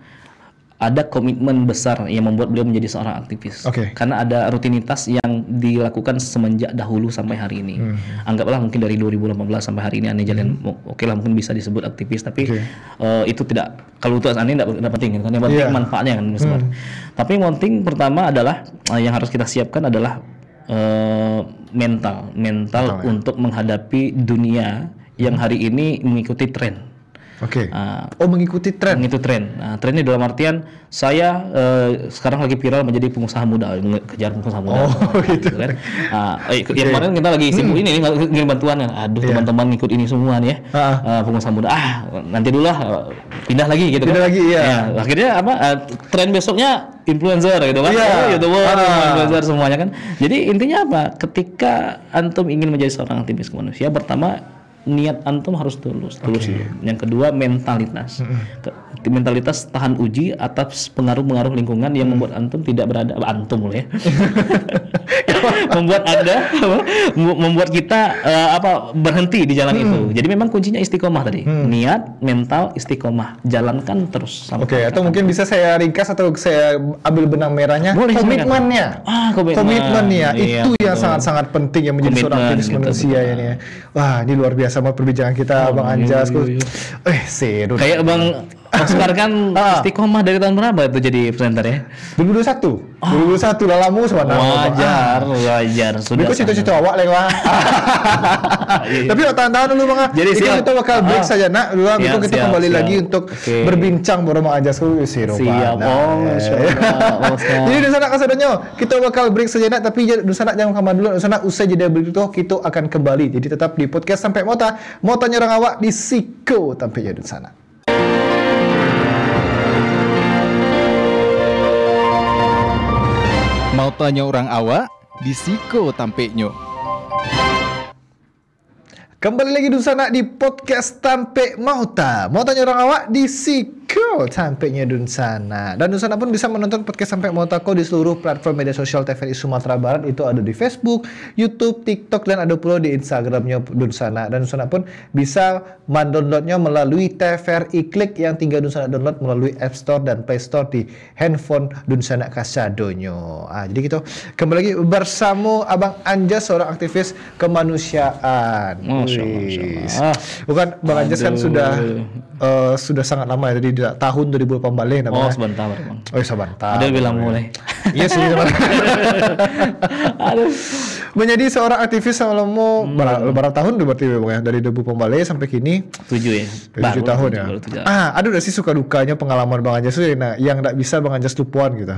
ada komitmen besar yang membuat beliau menjadi seorang aktivis. Karena ada rutinitas yang dilakukan semenjak dahulu sampai hari ini. Anggaplah mungkin dari 2018 sampai hari ini Ane jalan, lah mungkin bisa disebut aktivis, tapi itu tidak, kalau untuk Ane tidak penting kan, yang penting manfaatnya kan. Tapi yang penting pertama adalah yang harus kita siapkan adalah mental untuk menghadapi dunia yang hari ini mengikuti tren. Mengikuti tren. Nah, trennya dalam artian saya sekarang lagi viral menjadi pengusaha muda, kejar pengusaha muda. Gitu kan. Yang kemarin kita lagi sibuk ini ngirim bantuan kan. Aduh, teman-teman ngikut ini semua nih ya. Pengusaha muda. Nanti dulu lah pindah lagi gitu kan. Akhirnya tren besoknya influencer gitu kan. YouTuber, influencer semuanya kan. Jadi intinya apa? Ketika antum ingin menjadi seorang aktivis manusia, pertama niat antum harus tulus. Yang kedua mentalitas. Mentalitas tahan uji atas pengaruh-pengaruh lingkungan yang membuat antum tidak berada membuat kita berhenti di jalan itu. Jadi memang kuncinya istiqomah tadi. Niat, mental, istiqomah. Jalankan terus sampai atau mungkin bisa saya ringkas atau saya ambil benang merahnya. Komitmennya. Komitmennya itu yang sangat-sangat penting yang menjadi seorang aktivis manusia ini ya. Wah, ini luar biasa sama perbincangan kita, Bang Anjas. Kayak Bang Oscar kan istiqomah dari tahun berapa itu jadi presenter ya? 2021. 2021 lah lama sebenarnya. Wajar. Sudah. Biko cita-cita awak lagi Bang. Tapi tahan-tahan dulu Bang. Jadi kita bakal break saja nak. Dulu Biko kita kembali lagi untuk berbincang bersama Anjas Siro. Siap. Insyaallah. Jadi di sana kasadonyo, kita bakal break saja nak, tapi di sana jangan kemana dulu. Di sana usai jeda break itu kita akan kembali. Jadi tetap di podcast Sampai Mauta. Mautanya orang awak di Siko tampilnya di sana. Mau tanya orang awak, di Siko tampeknya. Kembali lagi di sana di podcast Tampe Mauta. Mau tanya orang awak di Siko tampeknya di sana. Dan di sana pun bisa menonton podcast Sampai Mauta ko di seluruh platform media sosial TVRI Sumatera Barat. Itu ada di Facebook, YouTube, TikTok, dan ada pula di Instagramnya di sana. Dan di sana pun bisa mendownloadnya melalui TVRI Klik yang tinggal di sana download melalui App Store dan Play Store di handphone di sana kasadonyo. Jadi kita kembali lagi bersama Abang Anjas, seorang aktivis kemanusiaan. Bukan Bang Anjas kan sudah sangat lama ya, jadi tahun 2018 namanya. Oh sebentar Bang. Oh sebentar. Ada bilang mulai. Iya sih sebentar. Menjadi seorang aktivis selama berapa tahun berarti Bang ya, dari 2018 sampai kini 7 ya. 7 tahun ya. Ada udah sih suka dukanya pengalaman Bang Anjas yang enggak bisa Bang Anjas lupakan gitu.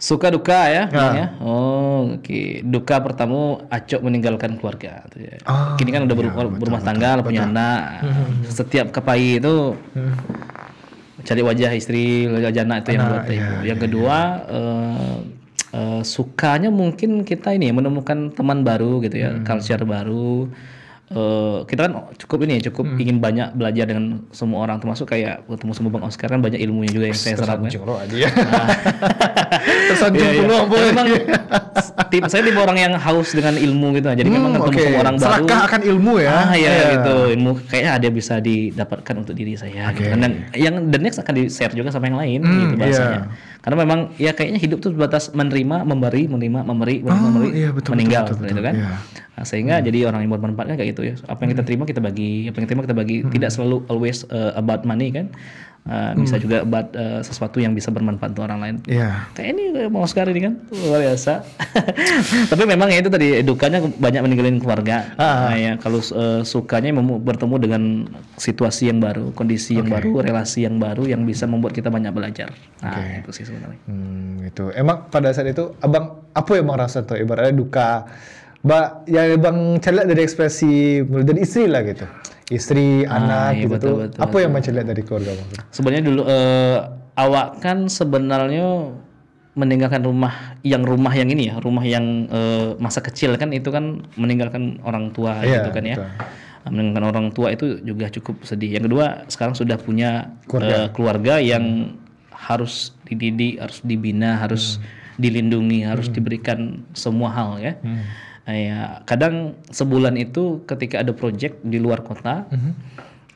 Suka duka ya, ya. Oh, oke. Duka pertama Acok meninggalkan keluarga. Kini kan udah berumah tangga, punya anak. Setiap kepai itu cari wajah istri, wajah anak itu yang buat ibu. Yang kedua, sukanya mungkin kita ini menemukan teman baru gitu ya, culture baru. Kita kan cukup ingin banyak belajar dengan semua orang, termasuk kayak ketemu sama Bang Oscar kan banyak ilmunya juga yang saya serap kan. Tersanjung dulu saya tipe orang yang haus dengan ilmu gitu. Jadi memang ketemu sama orang baru. Serakah akan ilmu ya. Gitu. Ilmu kayaknya ada bisa didapatkan untuk diri saya gitu. Dan yang the next akan di-share juga sama yang lain gitu bahasanya. Karena memang ya kayaknya hidup tuh sebatas menerima, memberi, meninggal seperti itu kan. Sehingga jadi orang yang bermanfaat kan kayak gitu ya. Apa yang kita terima kita bagi, Tidak selalu always about money kan. Bisa juga about sesuatu yang bisa bermanfaat untuk orang lain. Kayak ini mau Oscar ini kan luar biasa. Tapi memang ya itu tadi dukanya banyak meninggalin keluarga. Ya kalau sukanya bertemu dengan situasi yang baru, kondisi yang baru, relasi yang baru yang bisa membuat kita banyak belajar. Itu sih sebenarnya. Itu emang pada saat itu abang apa yang abang rasa tuh ibaratnya duka yang abang cari dari ekspresi dari istri lah gitu, istri anak gitu betul, apa yang abang cari dari keluarga abang? Sebenarnya dulu awak kan sebenarnya meninggalkan rumah yang ini ya, rumah yang masa kecil kan itu kan meninggalkan orang tua gitu kan ya. Meninggalkan orang tua itu juga cukup sedih. Yang kedua sekarang sudah punya keluarga yang harus dididik, harus dibina, harus dilindungi, harus diberikan semua hal ya. Ya, kadang sebulan itu ketika ada project di luar kota,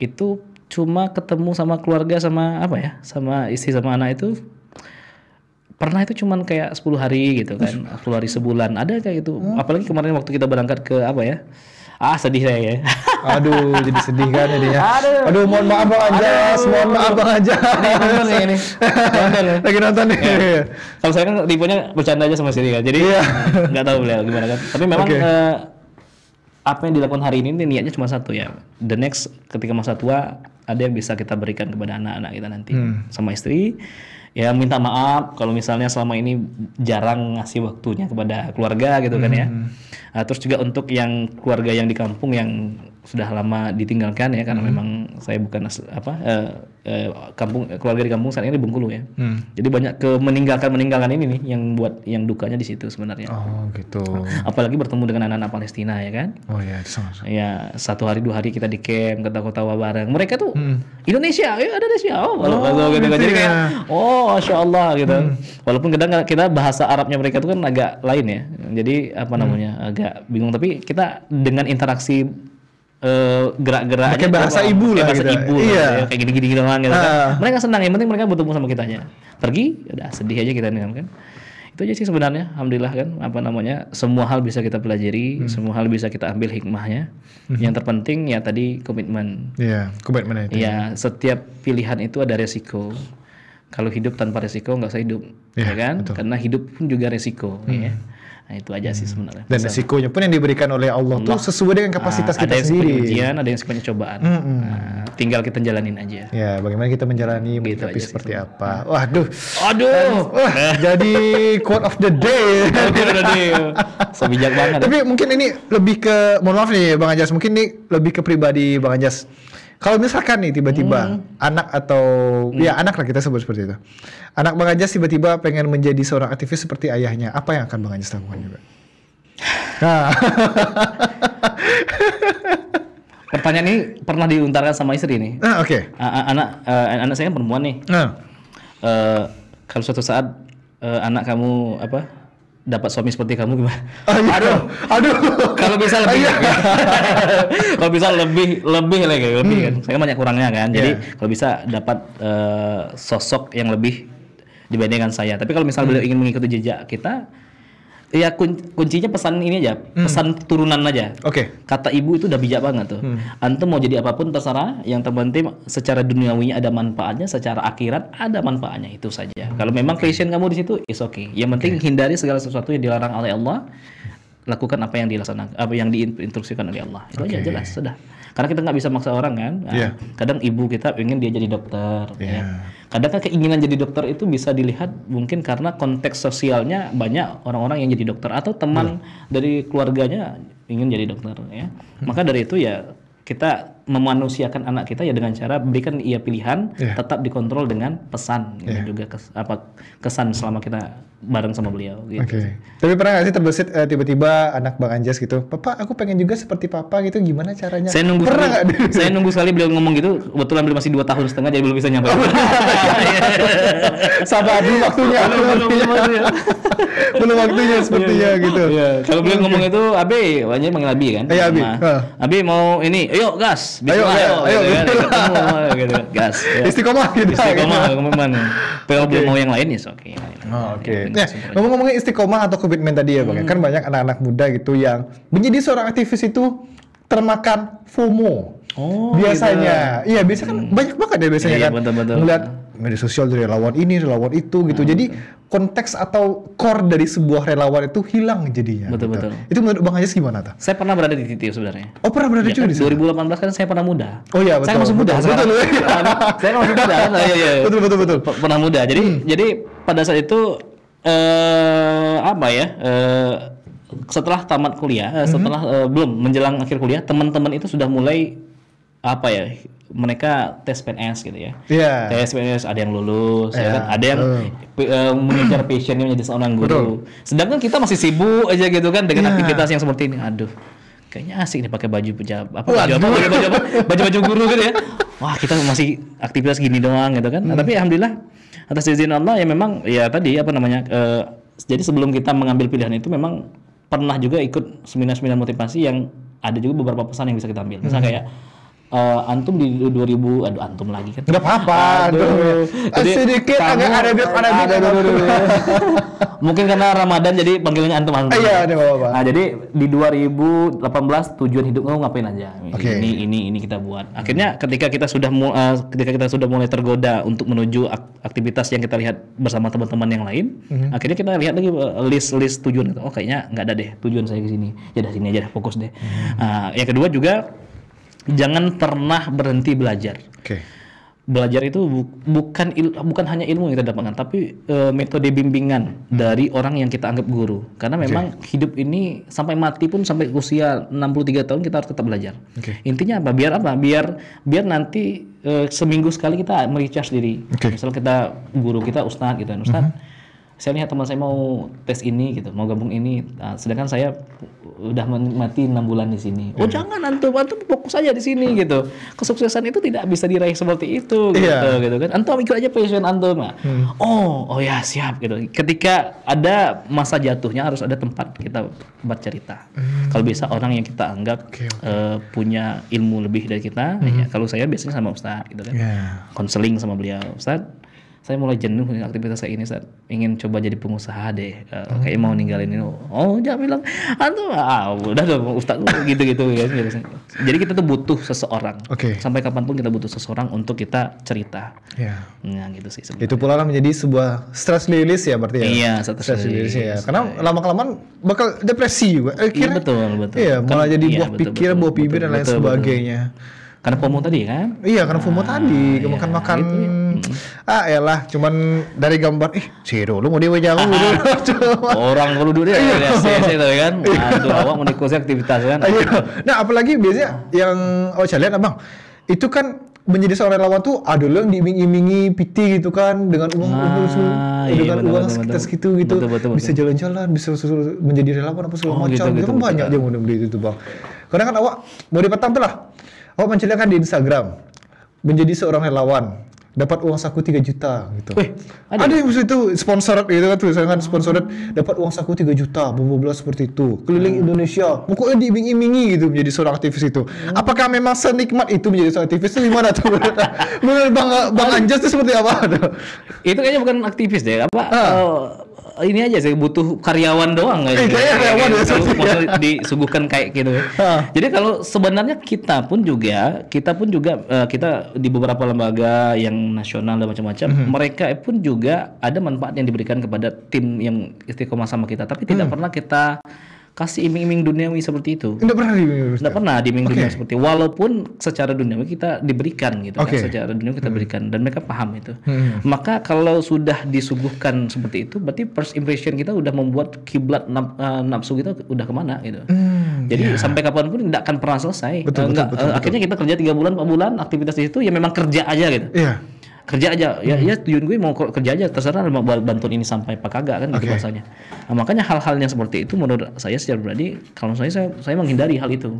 itu cuma ketemu sama keluarga sama sama istri sama anak itu pernah itu cuman kayak 10 hari gitu kan, 10 hari sebulan ada kayak gitu. Apalagi kemarin waktu kita berangkat ke sedih saya ya. Aduh, jadi sedih kan jadinya. Aduh, mohon maaf Bang Anjas, Ini lagi nonton nih. Kalau saya kan tipenya bercanda aja sama sini kan. Jadi nggak tahu beliau gimana kan. Tapi memang apa yang dilakukan hari ini niatnya cuma satu ya. The next ketika masa tua ada yang bisa kita berikan kepada anak-anak kita nanti sama istri. Ya minta maaf kalau misalnya selama ini jarang ngasih waktunya kepada keluarga gitu kan ya. Terus juga untuk yang keluarga yang di kampung yang sudah lama ditinggalkan ya, karena memang saya bukan keluarga di kampung saat ini di Bengkulu ya. Jadi banyak meninggalkan ini nih yang dukanya di situ sebenarnya. Oh gitu. Apalagi bertemu dengan anak-anak Palestina ya kan. Oh iya, sama-sama. Ya 1 hari 2 hari kita di camp, ketawa-ketawa bareng. Mereka tuh Indonesia, Indonesia. Gitu. Jadi kayak Masya Allah gitu. Walaupun kadang kita bahasa Arabnya mereka itu kan agak lain ya. Jadi agak bingung, tapi kita dengan interaksi gerak-gerak pakai bahasa ibu lah gitu. Kayak gini-gini doang gitu kan. Mereka senang, yang penting mereka bertemu sama kitanya. Pergi udah sedih aja kita kan. Itu aja sih sebenarnya, alhamdulillah kan, semua hal bisa kita pelajari, semua hal bisa kita ambil hikmahnya. Yang terpenting ya tadi komitmen. Iya, komitmen itu. Ya, setiap pilihan itu ada resiko. Kalau hidup tanpa resiko nggak usah hidup, ya kan? Betul. Karena hidup pun juga resiko, ya. Nah, itu aja sih sebenarnya. Dan resikonya pun yang diberikan oleh Allah tuh sesuai dengan kapasitas kita ada yang sendiri. sifatnya ujian, ada yang sifatnya cobaan. Tinggal kita jalanin aja. Ya, bagaimana kita menjalani, menyikapi aja sih seperti apa. Waduh. Aduh. Wah, jadi quote of the day. So bijak banget. Tapi mungkin ini lebih ke, mohon maaf nih Bang Anjas, mungkin ini lebih ke pribadi Bang Anjas. Kalau misalkan nih tiba-tiba anak atau ya anak lah kita sebut seperti itu. Anak Bang Anjas tiba-tiba pengen menjadi seorang aktivis seperti ayahnya, apa yang akan Bang Anjas lakukan juga? Nah. Pertanyaan ini pernah diuntarkan sama istri nih. Oke. Anak saya kan perempuan nih. Kalau suatu saat anak kamu dapat suami seperti kamu gimana? Aduh. Kalau bisa lebih, kalau bisa lebih kan. Saya banyak kurangnya kan. Jadi kalau bisa dapat sosok yang lebih dibandingkan saya. Tapi kalau misalnya beliau ingin mengikuti jejak kita, ya kuncinya pesan ini aja, pesan turunan aja. Oke. Kata ibu itu udah bijak banget tuh. Antum mau jadi apapun terserah, yang terpenting secara duniawinya ada manfaatnya, secara akhirat ada manfaatnya, itu saja. Kalau memang passion kamu di situ, is okay. Yang penting hindari segala sesuatu yang dilarang oleh Allah. Lakukan apa yang dilaksanakan, apa yang diinstruksikan oleh Allah. Itu aja jelas, sudah. Karena kita nggak bisa maksa orang kan. Kadang ibu kita ingin dia jadi dokter. Ya. Kadang kan keinginan jadi dokter itu bisa dilihat mungkin karena konteks sosialnya banyak orang-orang yang jadi dokter atau teman dari keluarganya ingin jadi dokter. Ya. Maka dari itu ya kita memanusiakan anak kita ya dengan cara berikan ia pilihan, tetap dikontrol dengan pesan dan juga kesan selama kita bareng sama beliau gitu. Tapi pernah nggak sih terbesit tiba-tiba anak Bang Anjas gitu, Papa aku pengen juga seperti Papa gitu, gimana caranya? Saya nunggu sekali beliau ngomong gitu, kebetulan beliau masih 2 tahun setengah jadi belum bisa nyampe. Sabar dulu waktunya. Belum waktunya sepertinya gitu. Kalau beliau ngomong itu, Abi, banyak manggil Abi kan? Iya Abi. Abi mau ini, ayo gas. Ayo, ketemu gitu, gas. Istiqomah gitu. Istiqomah, kalau belum mau yang lain ya oke. Oke. Nah, ngomong-ngomongin istiqomah atau komitmen tadi ya Bang, kan banyak anak-anak muda gitu yang menjadi seorang aktivis itu termakan FOMO. Biasanya. Iya, biasanya kan banyak banget ya biasanya kan. Betul. Melihat media sosial dari relawan ini, relawan itu gitu. Jadi konteks atau core dari sebuah relawan itu hilang jadinya. Betul. Itu menurut Bang Anjas gimana tuh? Saya pernah berada di titik sebenarnya. Oh, pernah berada juga di sana? 2018 kan saya pernah muda. Oh iya, betul. Saya masih muda. Betul. Saya masih muda kan. Iya. Betul. Pernah muda. Jadi pada saat itu setelah tamat kuliah, setelah belum menjelang akhir kuliah, teman-teman itu sudah mulai mereka tes PNS gitu ya. Tes PNS, ada yang lulus, ya kan? Ada yang mengejar passionnya menjadi seorang guru. Sedangkan kita masih sibuk aja gitu kan dengan aktivitas yang seperti ini. Aduh, kayaknya asik nih pakai baju guru gitu ya. Wah, kita masih aktivitas gini doang gitu kan. Nah, tapi alhamdulillah atas izin Allah ya memang ya tadi jadi sebelum kita mengambil pilihan itu memang pernah juga ikut seminar-seminar motivasi yang ada juga beberapa pesan yang bisa kita ambil. Misalnya kayak antum di 2000, antum lagi kan? Nggak apa-apa. Jadi sedikit agak Arabik. Mungkin karena Ramadan jadi panggilannya antum. Iya, ada apa-apa. Nah, jadi di 2018 tujuan hidup kamu ngapain aja? Ini kita buat. Akhirnya ketika kita sudah mulai tergoda untuk menuju aktivitas yang kita lihat bersama teman-teman yang lain, akhirnya kita lihat lagi list tujuan. Oh, kayaknya nggak ada deh tujuan saya ke sini. Ya dari sini aja fokus deh. Yang kedua juga jangan pernah berhenti belajar. Belajar itu bukan hanya ilmu yang kita dapatkan, tapi metode bimbingan dari orang yang kita anggap guru. Karena memang hidup ini sampai mati pun, sampai usia 63 tahun kita harus tetap belajar. Intinya apa? Biar nanti seminggu sekali kita merecharge diri. Misal kita guru kita ustadz gitu kan, ustadz, saya lihat teman saya mau tes ini gitu, mau gabung ini, sedangkan saya udah mati 6 bulan di sini. Oh jangan, antum fokus aja di sini gitu. Kesuksesan itu tidak bisa diraih seperti itu gitu kan. Antum ikut aja passion antum. Oh ya siap gitu. Ketika ada masa jatuhnya harus ada tempat kita bercerita. Kalau bisa orang yang kita anggap punya ilmu lebih dari kita. Ya, kalau saya biasanya sama ustadz gitu kan. Konseling sama beliau, ustadz, saya mulai jenuh dengan aktivitas saya ini, saat ingin coba jadi pengusaha deh, kayak mau ninggalin ini. Oh dia bilang, antum udah dong Ustaz gitu-gitu ya. Jadi kita tuh butuh seseorang. Sampai kapanpun kita butuh seseorang untuk kita cerita. Nah gitu sih sebenarnya. Itu pula lah menjadi sebuah stress release ya berarti ya. Iya, stress release ya. Karena lama-kelamaan bakal depresi juga. Iya betul. Iya, malah jadi buah pikir, buah bibir dan lain sebagainya. Karena FOMO tadi kan? Iya, karena FOMO tadi, makan-makan. Elah, cuman dari gambar, Ciro lu mau dewe jauh dulu. Orang kalau dulu dia itu kan. Aduh, awak mau ikuti aktivitas kan. Nah, apalagi biasanya yang saya lihat Abang, itu kan menjadi seorang relawan tuh ada yang diiming-imingi PT gitu kan dengan uang uang sekitar segitu gitu. Betul. Bisa jalan-jalan, bisa menjadi relawan apa segala macam. Gitu kan banyak yang model itu Bang. Karena kan awak mau dipetang tuh lah. Awak menceritakan di Instagram menjadi seorang relawan dapat uang saku 3 juta gitu. Ada yang itu sponsored gitu kan, tulisannya kan sponsored dapat uang saku 3 juta, bla seperti itu. Keliling Indonesia. Pokoknya diiming-imingi gitu menjadi seorang aktivis itu. Apakah memang senikmat itu menjadi seorang aktivis itu gimana tuh? Menurut Bang Anjas itu seperti apa? Itu kayaknya bukan aktivis deh, ini aja sih butuh karyawan doang karyawan maksudnya disuguhkan kayak gitu. Jadi kalau sebenarnya kita pun juga kita di beberapa lembaga yang nasional dan macam-macam, mereka pun juga ada manfaat yang diberikan kepada tim yang istiqomah sama kita, tapi tidak pernah kita kasih iming-iming duniawi seperti itu. Tidak pernah diiming duniawi seperti itu. Walaupun secara duniawi kita diberikan gitu kan, secara duniawi kita berikan dan mereka paham itu. Maka kalau sudah disuguhkan seperti itu, berarti first impression kita udah membuat kiblat nafsu kita udah kemana gitu. Jadi sampai kapanpun tidak akan pernah selesai. Betul. Akhirnya kita kerja 3 bulan 4 bulan aktivitas di situ ya memang kerja aja gitu. Kerja aja ya tujuan gue mau kerja aja, terserah mau bantuan ini sampai apa kagak kan gitu bahasanya. Nah, makanya hal-hal yang seperti itu menurut saya secara pribadi kalau saya menghindari hal itu.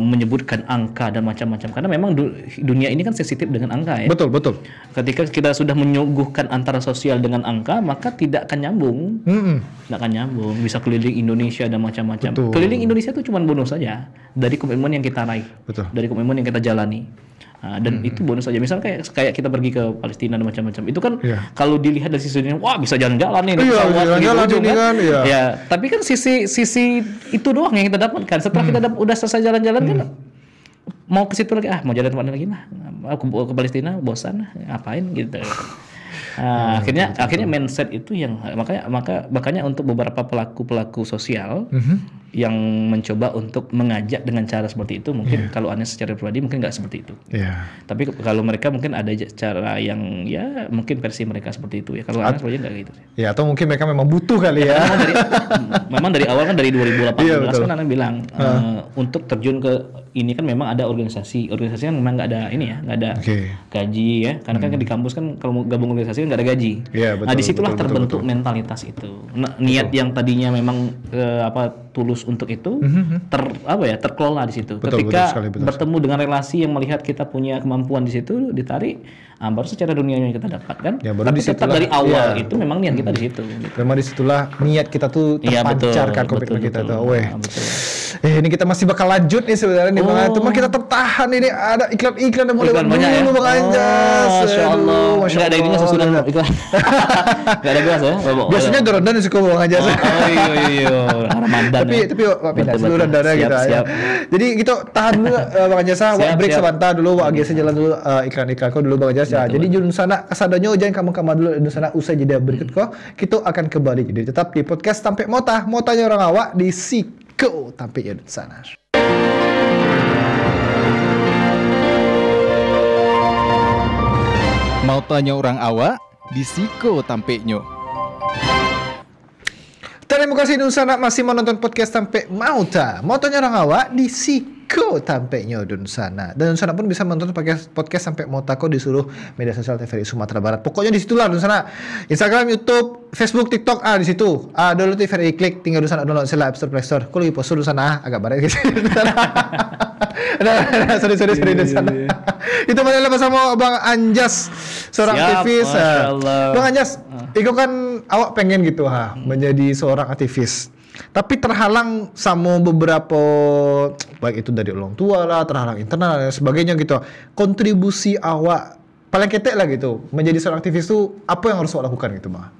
Menyebutkan angka dan macam-macam karena memang dunia ini kan sensitif dengan angka ya. Betul. Ketika kita sudah menyuguhkan antara sosial dengan angka maka tidak akan nyambung. Tidak akan nyambung, bisa keliling Indonesia dan macam-macam. Keliling Indonesia itu cuma bonus saja dari komitmen yang kita raih. Dari komitmen yang kita jalani. Dan itu bonus saja. Misal kayak kita pergi ke Palestina dan macam-macam. Itu kan kalau dilihat dari sisi dunia, wah bisa jalan-jalan nih, jalan-jalan ini kan. Ya, tapi kan sisi itu doang yang kita dapatkan. Setelah kita udah selesai jalan-jalan kan mau ke situ lagi, mau jalan tempat lagi lah. Ke Palestina bosan, ngapain gitu. Akhirnya mindset itu yang makanya untuk beberapa pelaku sosial yang mencoba untuk mengajak dengan cara seperti itu mungkin kalau Anda secara pribadi mungkin nggak seperti itu. Tapi kalau mereka mungkin ada cara yang ya mungkin versi mereka seperti itu ya. Kalau Anda sebenarnya nggak gitu. Ya atau mungkin mereka memang butuh kali ya. Memang dari awal kan dari 2018 kan Anda bilang untuk terjun ke ini kan memang ada organisasi kan memang nggak ada ini ya, nggak ada gaji ya, karena kan di kampus kan kalau mau gabung organisasi kan nggak ada gaji. Nah disitulah terbentuk mentalitas itu. Niat yang tadinya memang tulus untuk itu terkelola di situ. Ketika bertemu dengan relasi yang melihat kita punya kemampuan di situ ditarik, baru secara dunianya kita dapat kan. Tapi tetap dari awal itu memang niat kita di situ. Memang disitulah niat kita tuh terpancarkan komitmen kita tuh. Ini kita masih bakal lanjut nih sebenarnya nih Bang. Cuma kita tertahan ini ada iklan yang mulai banyak ya. Bang Anjas. Masyaallah. Enggak ada ininya sesudah iklan. Enggak ada gas ya. Biasanya dorondan suka Bang Anjas. Iya. Ramadan. Tapi pindah seluruh dana gitu aja. Jadi gitu tahan dulu Bang Anjas, break sebentar dulu, Bang Anjas jalan dulu iklan-iklan kok dulu Bang Anjas ya. Jadi jurun sana kasadonyo jangan kamu dulu di sana usai jeda berikut kok. Kita akan kembali. Jadi tetap di podcast Tampe Motanya orang awak di Siko Tampe di sana. Mau tanya orang awak di Siko Tampeknyo. Terima kasih Dunsana masih menonton podcast Tampe Motanya orang awak di Siko Tampeknyo Dunsana. Dan Dunsana pun bisa menonton podcast Tampe Motako di seluruh media sosial TVRI Sumatera Barat. Pokoknya di situlah Dunsana. Instagram, YouTube, Facebook, TikTok, di situ. Download TVRI, klik tinggal Dunsana download sila App Store, Play Store. Kalau lagi post Dunsana agak barat gitu. Sorry Dunsana. Itu masalah bersama Bang Anjas, seorang aktivis. Bang Anjas, Iko kan awak pengen gitu menjadi seorang aktivis. Tapi terhalang sama beberapa baik itu dari orang tua lah, terhalang internal dan sebagainya gitu. Kontribusi awak paling ketek lah gitu. Menjadi seorang aktivis tuh apa yang harus awak lakukan gitu, Bang?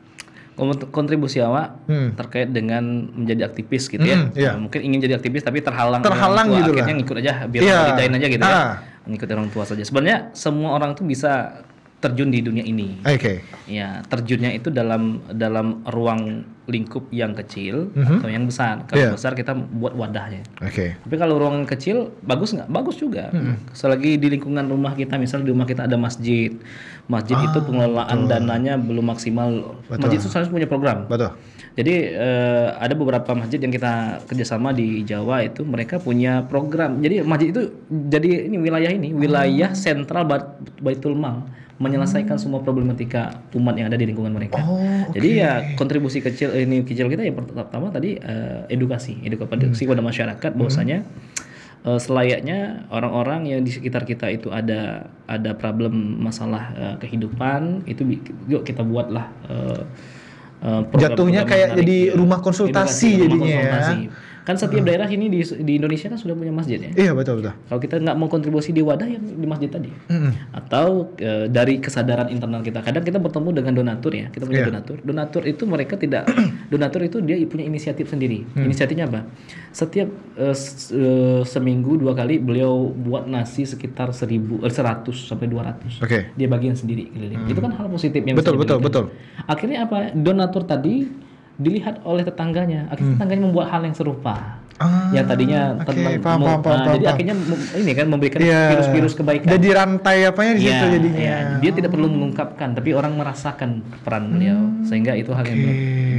Kontribusi awak terkait dengan menjadi aktivis gitu ya. Iya. Mungkin ingin jadi aktivis tapi terhalang Terhalang orang tua, gitu akhirnya lah. ngikut aja biar Iya. validain aja gitu ya. Ah. Ngikut orang tua saja. Sebenarnya semua orang tuh bisa terjun di dunia ini. Oke. Ya, terjunnya itu dalam ruang lingkup yang kecil atau yang besar. Kalau Iya. besar kita buat wadahnya. Oke. Tapi kalau ruang kecil bagus nggak? Bagus juga. Selagi di lingkungan rumah kita, misalnya di rumah kita ada masjid, masjid itu pengelolaan dananya belum maksimal. Masjid itu harus punya program. Betul. Jadi ada beberapa masjid yang kita kerjasama di Jawa itu mereka punya program. Jadi masjid itu jadi wilayah sentral Baitul Mal, menyelesaikan semua problematika umat yang ada di lingkungan mereka. Jadi ya kontribusi kecil kita yang pertama tadi edukasi kepada masyarakat bahwasanya selayaknya orang-orang yang di sekitar kita itu ada problem masalah kehidupan itu yuk kita buatlah Jatuhnya kayak jadi rumah konsultasi jadinya ya. Kan setiap daerah ini di Indonesia kan sudah punya masjid ya. Iya betul. Kalau kita nggak mau kontribusi di wadah yang di masjid tadi, atau dari kesadaran internal kita. Kadang kita bertemu dengan donatur ya. Kita punya donatur. Donatur itu mereka tidak. Donatur itu dia punya inisiatif sendiri. Inisiatifnya apa? Setiap seminggu 2 kali beliau buat nasi sekitar 100 sampai 200. Oke. Dia bagian sendiri keliling. Itu kan hal positif yang Betul. Akhirnya apa? Donatur tadi dilihat oleh tetangganya, akhirnya tetangganya membuat hal yang serupa. Yang tadinya paham. jadi akhirnya ini kan memberikan virus-virus kebaikan. Jadi rantai apanya di situ jadinya. Iya. Dia tidak perlu mengungkapkan, tapi orang merasakan peran beliau, sehingga itu hal yang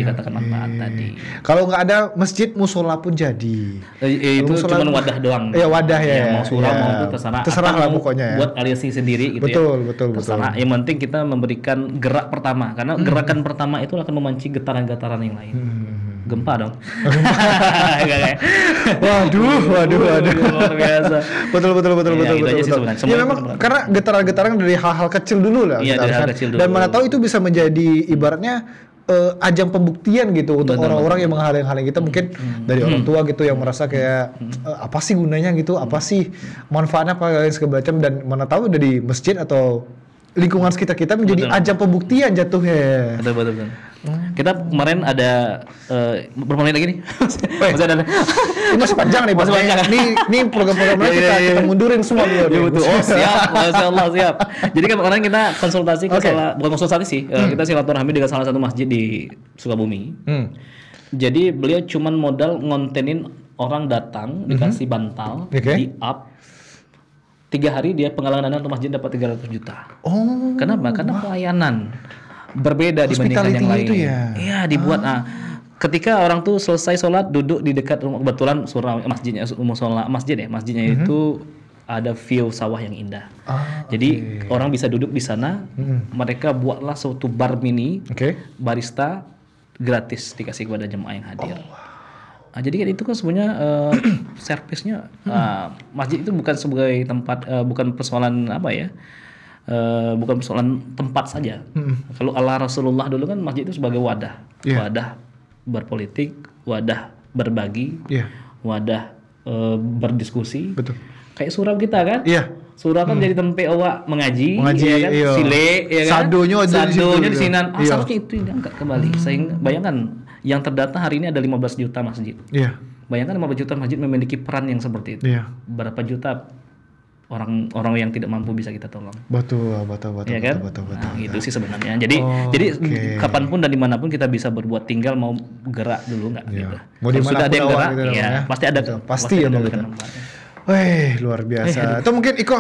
dikatakan manfaat tadi. Kalau nggak ada masjid, musola pun jadi. Itu cuma wadah doang. Iya wadah ya. Mau surau mau itu terserah. Terserah lah Atau pokoknya ya. Buat aliansi sendiri gitu Betul. Terserah. Yang penting kita memberikan gerak pertama, karena gerakan pertama itu akan memancing getaran-getaran yang lain. Gempa dong. Waduh. Luar biasa. Betul. Itu aja sih sebenarnya. Ya memang karena getaran-getaran dari hal-hal kecil dulu lah. Iya, dari hal kecil dulu. Dan mana tahu itu bisa menjadi ibaratnya ajang pembuktian gitu untuk orang-orang yang menghalang-halangi kita, mungkin dari orang tua gitu yang merasa kayak apa sih gunanya gitu, apa sih manfaatnya apa segala macam, dan mana tahu dari masjid atau lingkungan sekitar kita menjadi ajang pembuktian jatuhnya. Betul. Kita kemarin ada berapa menit lagi nih? Masih ada. Ini masih panjang nih, Masih panjang. Ini program-program lain kita mundurin semua dulu. Ya betul. Oh siap, Masya Allah siap. Jadi kan kemarin kita konsultasi bukan konsultasi sih, kita silaturahmi dengan salah satu masjid di Sukabumi. Jadi beliau cuman modal ngontenin orang datang dikasih bantal, di up 3 hari dia penggalangan dana untuk masjid dapat 300 juta. Kenapa? Karena pelayanan berbeda dibandingkan yang lain. Itu ya? Iya, dibuat. Ketika orang tuh selesai sholat duduk di dekat rumah, kebetulan surau masjidnya itu ada view sawah yang indah. Jadi orang bisa duduk di sana. Mereka buatlah suatu bar mini, barista gratis dikasih kepada jemaah yang hadir. Jadi kan itu kan sebenarnya servisnya masjid itu bukan sebagai tempat, bukan persoalan apa ya, bukan persoalan tempat saja. Kalau ala Rasulullah dulu kan masjid itu sebagai wadah, wadah berpolitik, wadah berbagi, wadah berdiskusi. Betul. Kayak surau kita kan? Iya. Surau kan jadi tempat awak mengaji, ya kan? Iya. Sile, ya kan? Sadonya di sini. Seharusnya itu diangkat kembali. Sehingga bayangkan yang terdata hari ini ada 15 juta masjid. Iya. Bayangkan 15 juta masjid memiliki peran yang seperti itu. Iya. Berapa juta orang yang tidak mampu bisa kita tolong. Betul. Ya kan? Betul. Itu sih sebenarnya. Jadi kapanpun dan dimanapun kita bisa berbuat, tinggal mau gerak dulu nggak gitu. Mau Kalau sudah ada yang gerak, gitu ya pasti ada. Pasti ya Bang. Wih, luar biasa. Itu mungkin Iko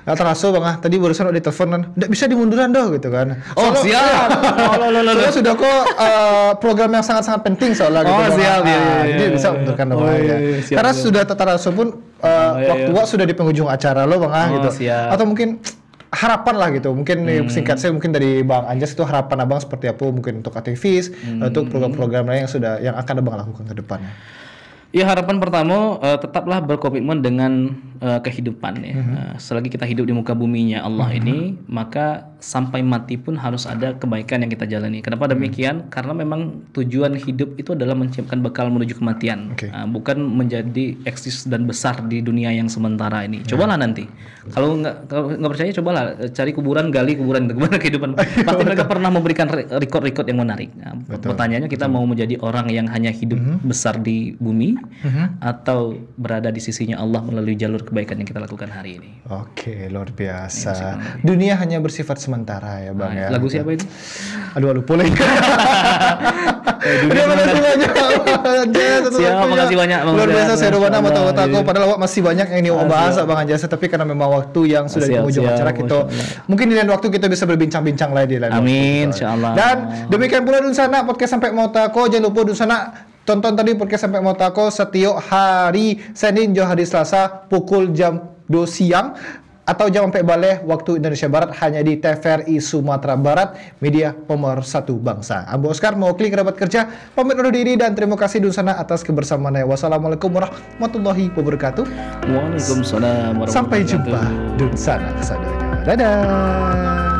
nggak terasa Bang, tadi barusan udah telepon kan, nggak bisa dimunduran dong gitu kan. Siap. Soalnya sudah kok program yang sangat-sangat penting soalnya gitu. Siap. Jadi bisa mundurkan dong ya. Karena sudah terasa pun waktu sudah di penghujung acara lo Bang gitu. Siap. Atau mungkin harapan lah gitu, mungkin singkat saya mungkin dari Bang Anjas itu harapan abang seperti apa mungkin untuk aktivis, untuk program-program lain yang akan abang lakukan ke depannya. Ya, harapan pertama tetaplah berkomitmen dengan kehidupan ya. Selagi kita hidup di muka buminya Allah ini, maka sampai mati pun harus ada kebaikan yang kita jalani. Kenapa demikian? Karena memang tujuan hidup itu adalah menciptakan bekal menuju kematian. Bukan menjadi eksis dan besar di dunia yang sementara ini. Cobalah nanti. Kalau nggak percaya, cobalah cari kuburan, gali kuburan, gimana kehidupan. Pasti mereka pernah memberikan record-record yang menarik. Nah, pertanyaannya, kita mau menjadi orang yang hanya hidup besar di bumi atau berada di sisinya Allah melalui jalur kebaikan yang kita lakukan hari ini. Oke, luar biasa. Dunia hanya bersifat sementara ya Bang ya. Lagu siapa itu? Aduh, boleh. Dunia makasih banyak. Siap, makasih banyak Bang. Luar biasa, saya Robana Mata-Mataku. Padahal masih banyak yang mau bahas Bang Anjasa, tapi karena memang waktu yang sudah di penghujung acara, kita mungkin di lain waktu kita bisa berbincang-bincang lagi di lain waktu. Amin, insyaallah. Dan demikian pula Dunsana podcast sampai mau tako. Jangan lupa Dunsana tonton tadi podcast sampai mau tako setiap hari Senin, hari Selasa pukul jam 2 siang atau jam sampai balik waktu Indonesia Barat hanya di TVRI Sumatera Barat, media pemersatu bangsa. Ambo Oscar mau klik kerabat kerja, pamit undur diri dan terima kasih Dunsana atas kebersamaannya. Wassalamualaikum warahmatullahi wabarakatuh. Waalaikumsalam warahmatullahi wabarakatuh. Sampai jumpa Dunsana kesadonya. Dadah.